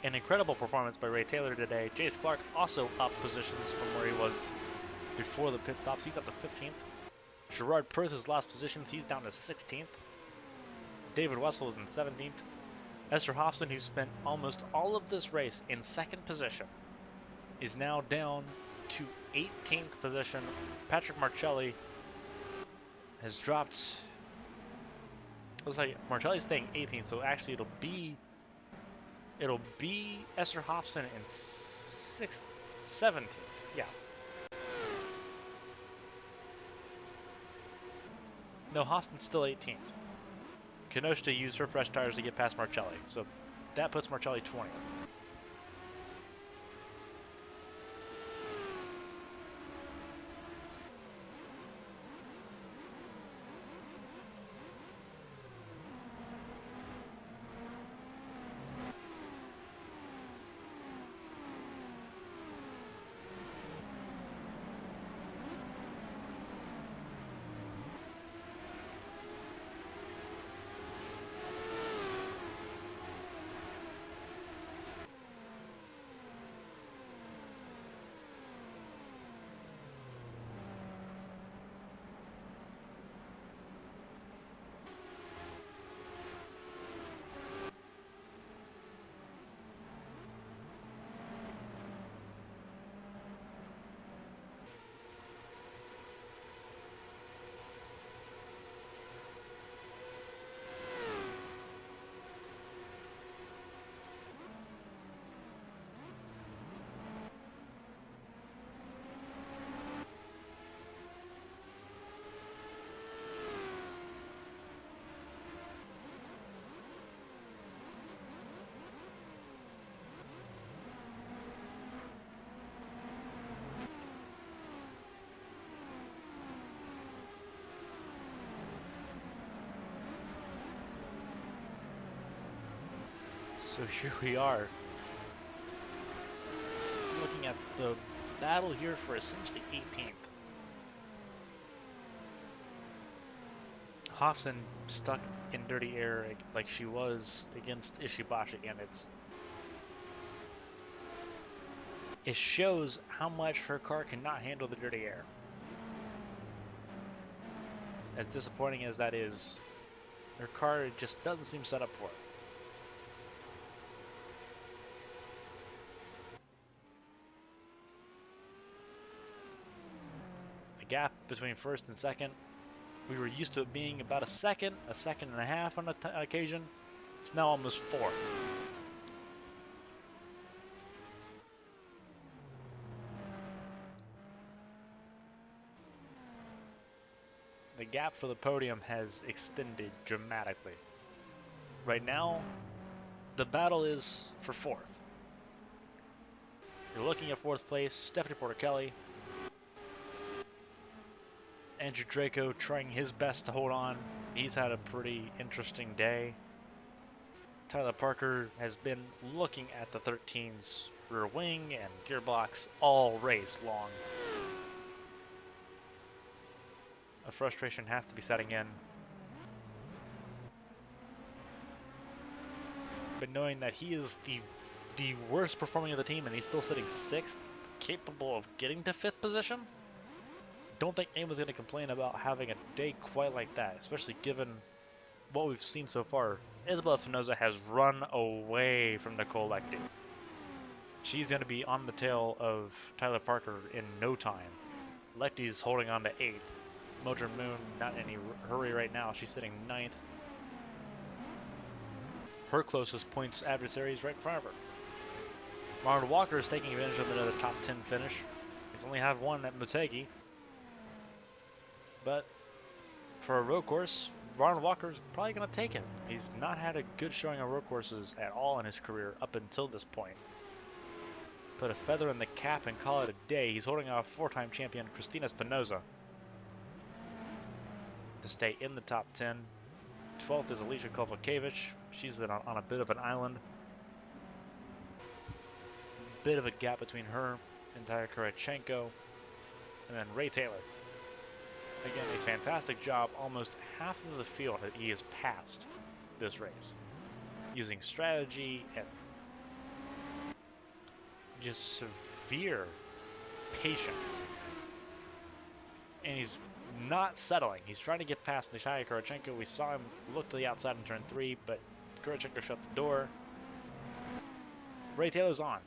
An incredible performance by Ray Taylor today. Jace Clark also up positions from where he was before the pit stops. He's up to 15th. Gerard Perth has lost positions. He's down to 16th. David Wessel is in 17th. Esther Hofson, who spent almost all of this race in second position, is now down to 18th position. Patrick Marcelli has dropped. Looks like Marcelli's staying 18th, so actually it'll be Esther Hofson in 17th. Yeah. No, Hofson's still 18th. Kinoshita used her fresh tires to get past Marcelli, so that puts Marcelli 20th. So here we are, looking at the battle here for essentially 18th. Hobson stuck in dirty air like she was against Ishibashi, and it shows how much her car cannot handle the dirty air. As disappointing as that is, her car just doesn't seem set up for it. The gap between first and second, we were used to it being about a second and a half on occasion. It's now almost 4. The gap for the podium has extended dramatically. Right now, the battle is for 4th. You're looking at 4th place, Stephanie Porter-Kelly. Andrew Draco trying his best to hold on. He's had a pretty interesting day. Tyler Parker has been looking at the 13's rear wing and gearbox all race long. A frustration has to be setting in. But knowing that he is the worst performing of the team and he's still sitting 6th, capable of getting to 5th position, don't think anyone's going to complain about having a day quite like that, especially given what we've seen so far. Isabella Espinosa has run away from Nicole Lechty. She's going to be on the tail of Tyler Parker in no time. Lechty's holding on to 8th. Modern Moon not in any hurry right now. She's sitting 9th. Her closest points adversary is right in front of her. Marlon Walker is taking advantage of another top 10 finish. He's only had one at Motegi. But for a road course, Ron Walker's probably going to take it. He's not had a good showing on road courses at all in his career up until this point. Put a feather in the cap and call it a day. He's holding off 4-time champion Cristina Espinosa to stay in the top 10. 12th is Alicia Kovalkiewicz. She's on a bit of an island. Bit of a gap between her and Taya Kurachenko. And then Ray Taylor. Again, a fantastic job. Almost half of the field that he has passed this race. Using strategy and just severe patience. And he's not settling. He's trying to get past Natalia Kurachenko. We saw him look to the outside in turn 3, but Kurachenko shut the door. Ray Taylor's on.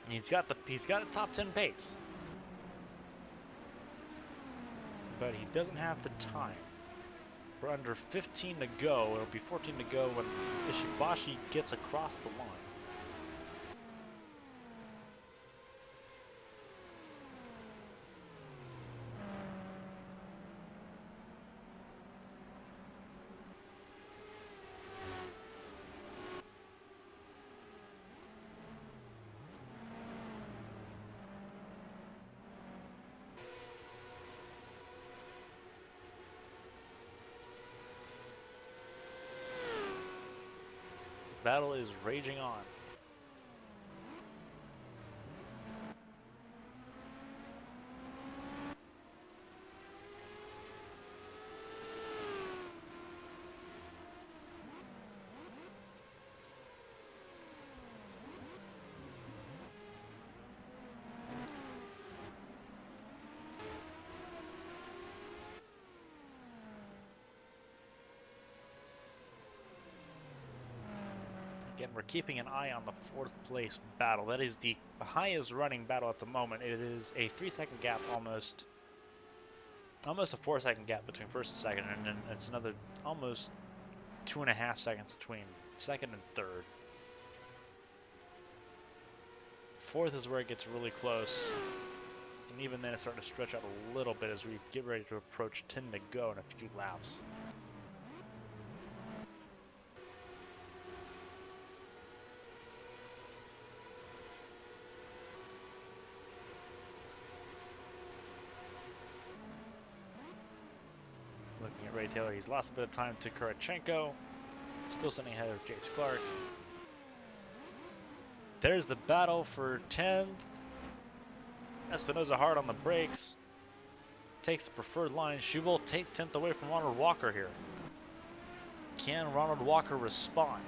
And he's got a top 10 pace. But he doesn't have the time. We're under 15 to go. It'll be 14 to go when Ishibashi gets across the line. Battle is raging on. Again, we're keeping an eye on the 4th place battle. That is the highest running battle at the moment. It is a 3-second gap almost a 4-second gap between 1st and 2nd, and then it's another almost 2.5 seconds between 2nd and 3rd. 4th is where it gets really close, and even then it's starting to stretch out a little bit as we get ready to approach 10 to go in a few laps. Looking at Ray Taylor, he's lost a bit of time to Kurachenko. Still sitting ahead of Jace Clark. There's the battle for 10th. Espinosa hard on the brakes. takes the preferred line. She will take 10th away from Ronald Walker here. Can Ronald Walker respond?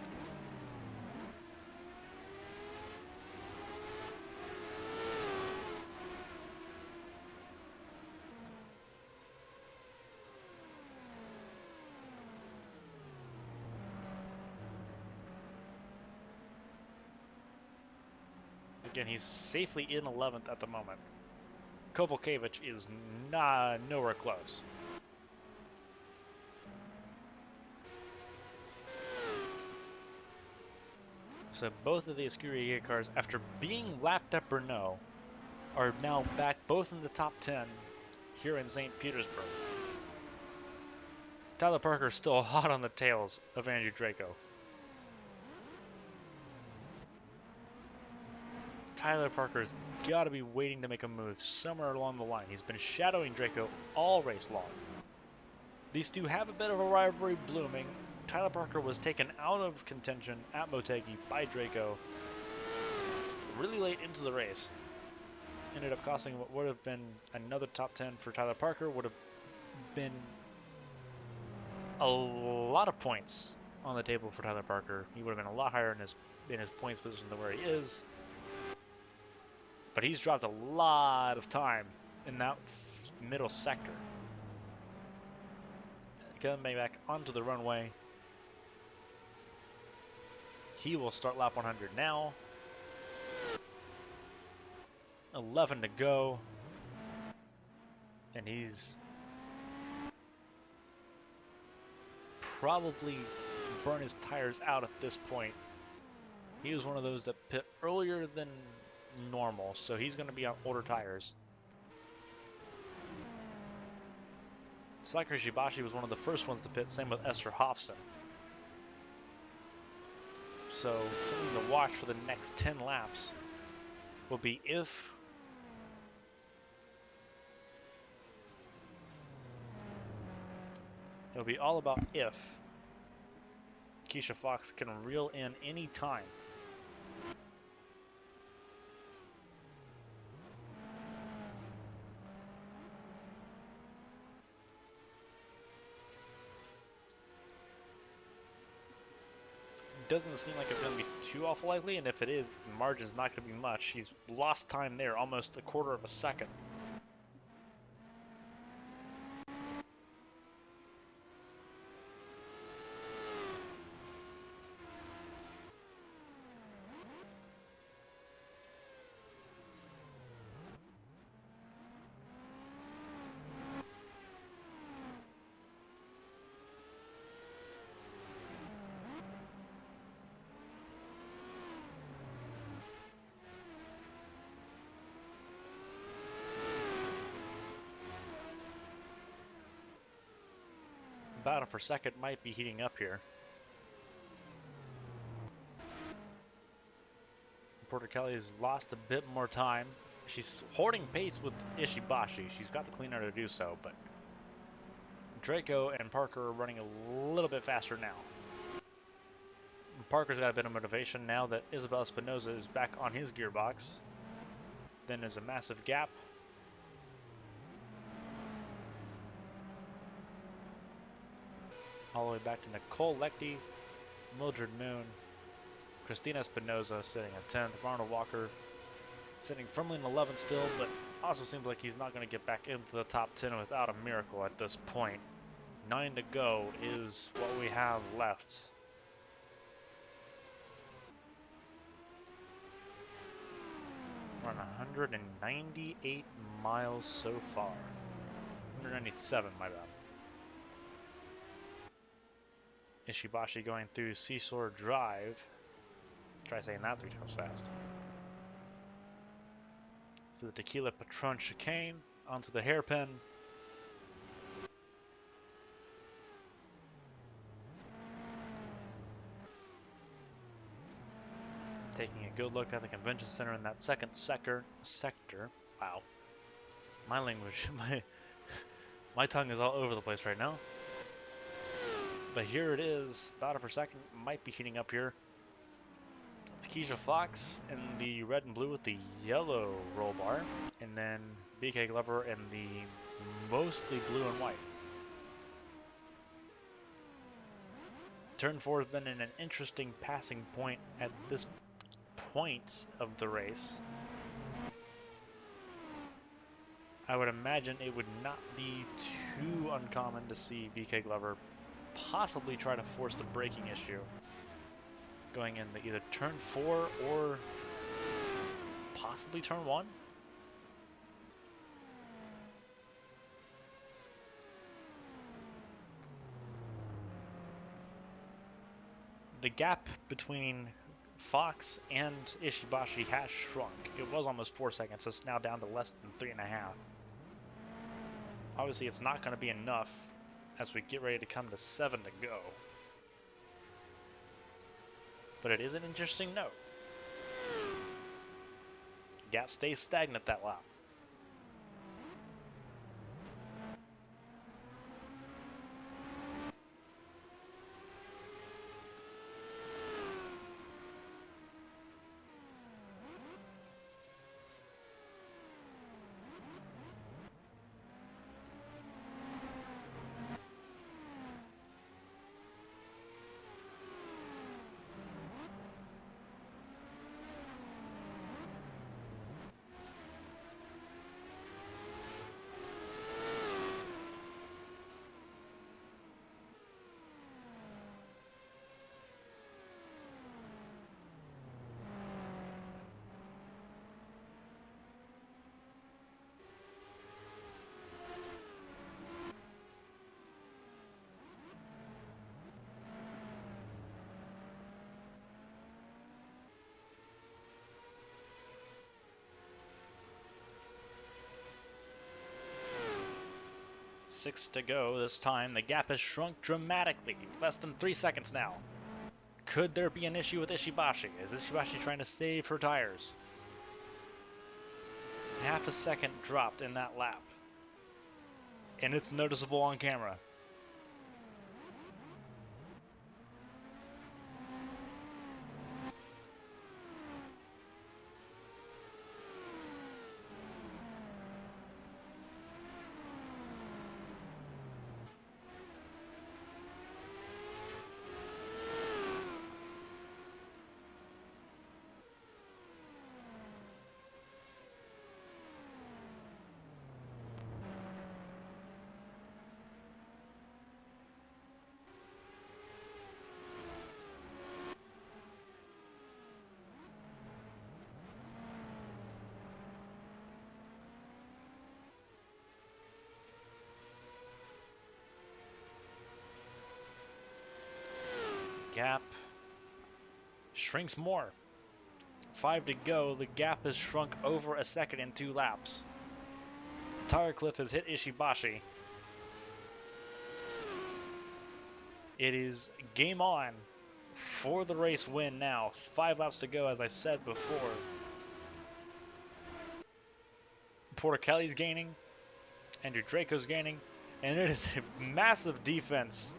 Again, he's safely in 11th at the moment. Kovalkiewicz is nowhere close. So both of the Escurie cars, after being lapped at Brno, are now back both in the top 10 here in St. Petersburg. Tyler Parker is still hot on the tails of Andrew Draco. Tyler Parker's got to be waiting to make a move somewhere along the line. He's been shadowing Draco all race long. These two have a bit of a rivalry blooming. Tyler Parker was taken out of contention at Motegi by Draco really late into the race. Ended up costing what would have been another top 10 for Tyler Parker. Would have been a lot of points on the table for Tyler Parker. He would have been a lot higher in his points position than where he is. But he's dropped a lot of time in that middle sector. Coming back onto the runway. He will start lap 100 now. 11 to go. And he's probably burned his tires out at this point. He was one of those that pit earlier than normal, so he's going to be on older tires. Sakura Shibashi was one of the first ones to pit, same with Esther Hofson. So something to watch for the next 10 laps will be if it'll be all about if Keisha Fox can reel in any time. Doesn't seem like it's going to be too awful likely, and if it is, the margin's not going to be much. She's lost time there, almost a quarter of a second. Battle for second might be heating up here. Porter Kelly's lost a bit more time. She's holding pace with Ishibashi. She's got the clean air to do so, but Draco and Parker are running a little bit faster now. Parker's got a bit of motivation now that Isabel Espinosa is back on his gearbox. Then there's a massive gap. All the way back to Nicole Leckie, Mildred Moon, Christina Espinosa sitting at 10th, Ronald Walker sitting firmly in 11th still, but also seems like he's not going to get back into the top 10 without a miracle at this point. 9 to go is what we have left. We're on 198 miles so far. 197, my bad. Ishibashi going through Seesaw Drive. Try saying that 3 times fast. To the Tequila Patron chicane, onto the hairpin. Taking a good look at the convention center in that second sector. Wow. My language, my tongue is all over the place right now. But here it is. Battle for second might be heating up here. It's Keisha Fox in the red and blue with the yellow roll bar. And then BK Glover in the mostly blue and white. Turn 4 has been in an interesting passing point at this point of the race. I would imagine it would not be too uncommon to see BK Glover possibly try to force the braking issue going into either turn 4 or possibly turn 1. The gap between Fox and Ishibashi has shrunk. It was almost 4 seconds. It's now down to less than 3.5. Obviously, it's not going to be enough as we get ready to come to 7 to go. But it is an interesting note. Gap stays stagnant that lap. Six to go this time. The gap has shrunk dramatically. Less than 3 seconds now. Could there be an issue with Ishibashi? Is Ishibashi trying to save her tires? Half a second dropped in that lap. And it's noticeable on camera. Gap shrinks more. 5 to go. The gap has shrunk over a second in 2 laps. The tire cliff has hit Ishibashi. It is game on for the race win now. 5 laps to go, as I said before. Porter-Kelly's gaining. Andrew Draco's gaining. And it is a massive defense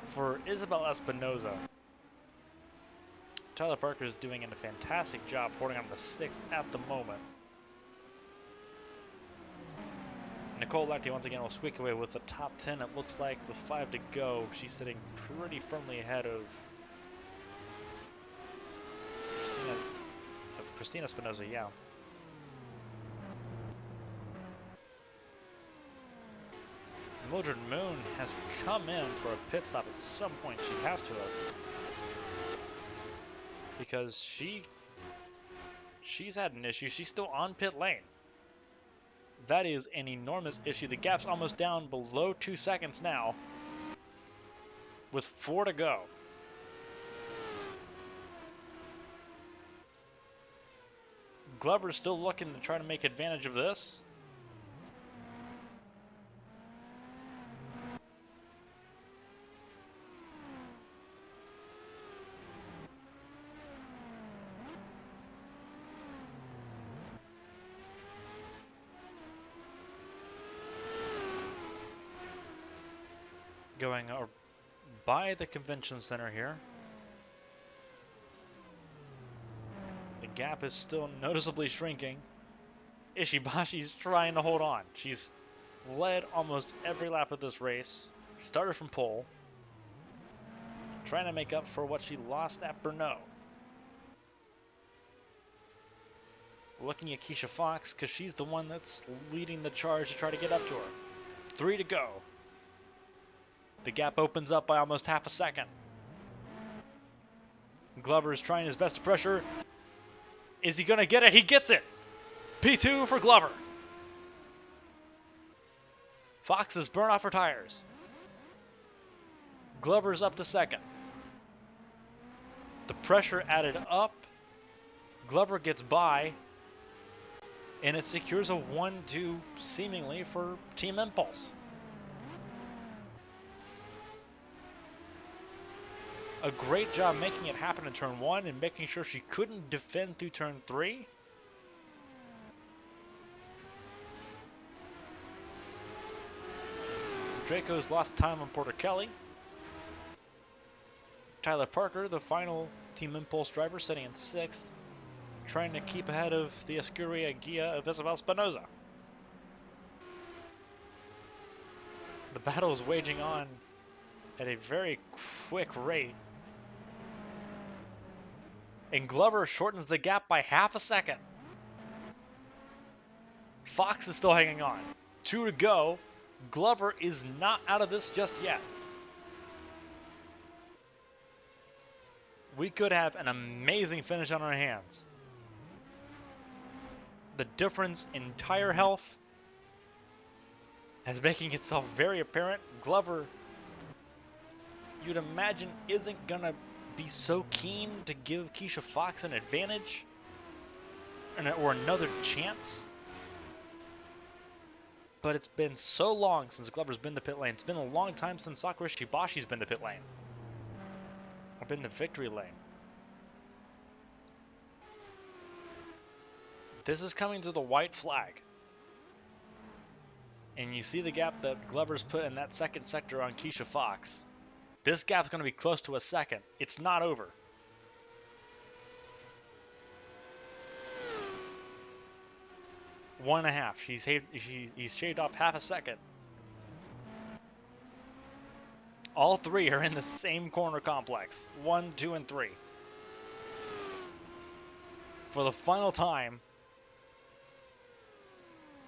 for Isabel Espinoza. Tyler Parker is doing a fantastic job holding on to 6th at the moment. Nicole Lacti once again will squeak away with the top 10, it looks like, with 5 to go. She's sitting pretty firmly ahead of Christina Espinoza, yeah. Mildred Moon has come in for a pit stop at some point. She has to have. Because she's had an issue. She's still on pit lane. That is an enormous issue. The gap's almost down below 2 seconds now. With 4 to go. Glover's still looking to try to make advantage of this. Going by the convention center here. The gap is still noticeably shrinking. Ishibashi's trying to hold on. She's led almost every lap of this race. She started from pole, trying to make up for what she lost at Brno. Looking at Keisha Fox because she's the one that's leading the charge to try to get up to her. 3 to go. The gap opens up by almost half a second. Glover is trying his best to pressure. Is he going to get it? He gets it. P2 for Glover. Fox has burned off her tires. Glover's up to second. The pressure added up. Glover gets by. And it secures a 1-2 seemingly for Team Impulse. A great job making it happen in turn 1 and making sure she couldn't defend through turn 3. Draco's lost time on Porter Kelly. Tyler Parker, the final Team Impulse driver, sitting in 6th, trying to keep ahead of the Escuria Gia of Isabel Espinosa. The battle is waging on at a very quick rate. And Glover shortens the gap by half a second. Fox is still hanging on. 2 to go. Glover is not out of this just yet. We could have an amazing finish on our hands. The difference in tire health is making itself very apparent. Glover, you'd imagine, isn't going to be so keen to give Keisha Fox an advantage or another chance. But it's been so long since Glover's been to pit lane. It's been a long time since Sakura Shibashi's been to pit lane. Or been to victory lane. This is coming to the white flag. And you see the gap that Glover's put in that second sector on Keisha Fox. This gap's going to be close to a second. It's not over. One and a half. He's shaved off half a second. All three are in the same corner complex. 1, 2, and 3. For the final time,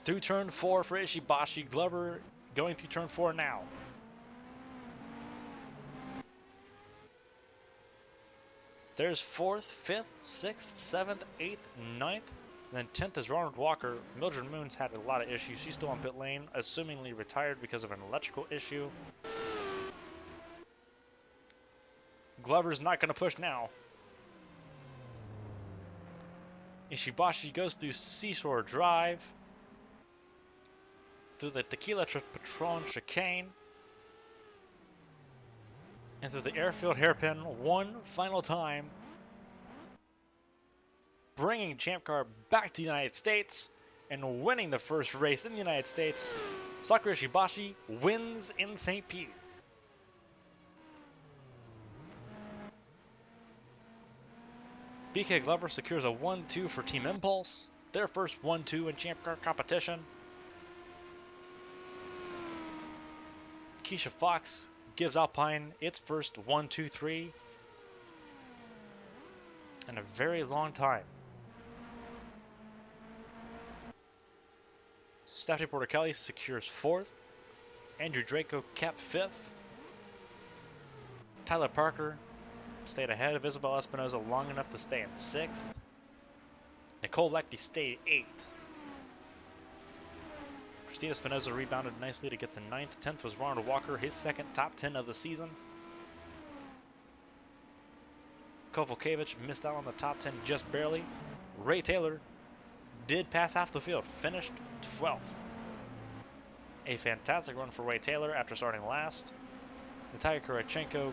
through turn 4 for Ishibashi. Glover going through turn 4 now. There's 4th, 5th, 6th, 7th, 8th, 9th. And then 10th is Ronald Walker. Mildred Moon's had a lot of issues. She's still on pit lane, assumingly retired because of an electrical issue. Glover's not going to push now. Ishibashi goes through Seashore Drive, through the Tequila Patron chicane, and through the airfield hairpin one final time, bringing Champ Car back to the United States and winning the first race in the United States. Sakura Ishibashi wins in St. Pete. BK Glover secures a 1-2 for Team Impulse, their first 1-2 in Champ Car competition. Keisha Fox gives Alpine its first 1-2-3 in a very long time. Stephanie Porter Kelly secures 4th. Andrew Draco kept 5th. Tyler Parker stayed ahead of Isabel Espinosa long enough to stay in 6th. Nicole Leckie stayed 8th. Christina Espinosa rebounded nicely to get to 9th. 10th was Ronald Walker, his second top 10 of the season. Kovalkiewicz missed out on the top 10 just barely. Ray Taylor did pass half the field, finished 12th. A fantastic run for Ray Taylor after starting last. Natalia Kurachenko,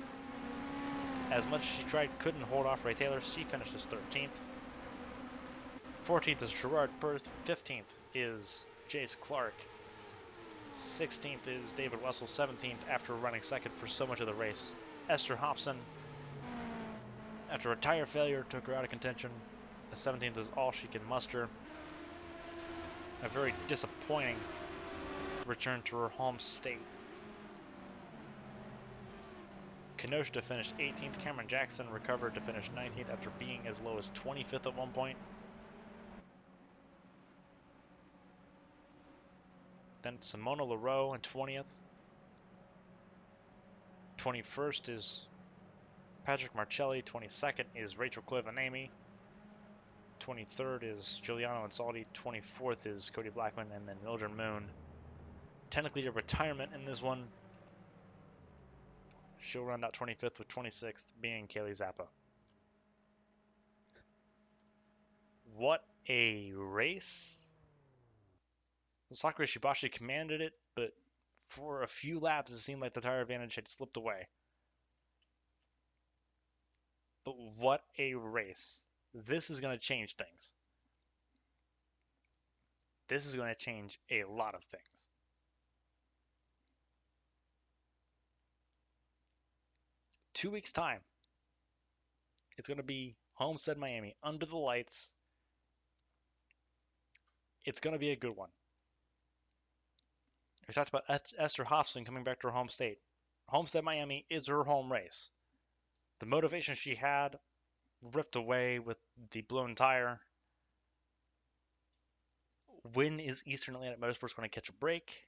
as much as she tried, couldn't hold off Ray Taylor. She finishes 13th. 14th is Gerard Perth. 15th is Jace Clark. 16th is David Wessel. 17th, after running second for so much of the race, Esther Hobson, after a tire failure, took her out of contention. The 17th is all she can muster. a very disappointing return to her home state. Kenosha finished 18th. Cameron Jackson recovered to finish 19th after being as low as 25th at one point. Then Simona Leroux in 20th. 21st is Patrick Marcelli. 22nd is Rachel Clivanami. 23rd is Giuliano Ansaldi. 24th is Cody Blackman. And then Mildred Moon. Technically a retirement in this one. She'll run out 25th with 26th being Kaylee Zappa. What a race. Sakura Shibashi commanded it, but for a few laps it seemed like the tire advantage had slipped away. But what a race. This is going to change things. This is going to change a lot of things. Two weeks' time, it's going to be Homestead, Miami, under the lights. It's going to be a good one. We talked about Esther Hofstein coming back to her home state. Homestead, Miami is her home race. The motivation she had ripped away with the blown tire. When is Eastern Atlantic Motorsports going to catch a break?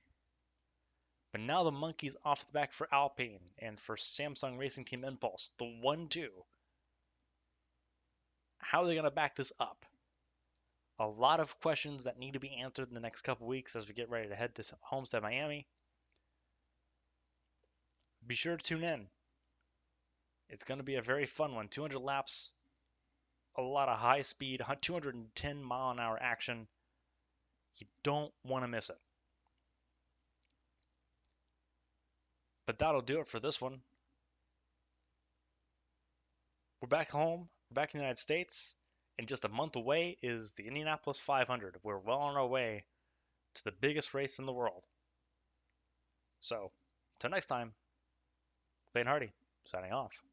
But now the monkey's off the back for Alpine and for Samsung Racing Team Impulse, the 1-2. How are they going to back this up? A lot of questions that need to be answered in the next couple weeks as we get ready to head to Homestead, Miami. Be sure to tune in. It's going to be a very fun one. 200 laps, a lot of high speed, 210 mile an hour action. You don't want to miss it. But that'll do it for this one. We're back home. We're back in the United States. And just a month away is the Indianapolis 500. We're well on our way to the biggest race in the world. So, until next time, Clayton Hardy, signing off.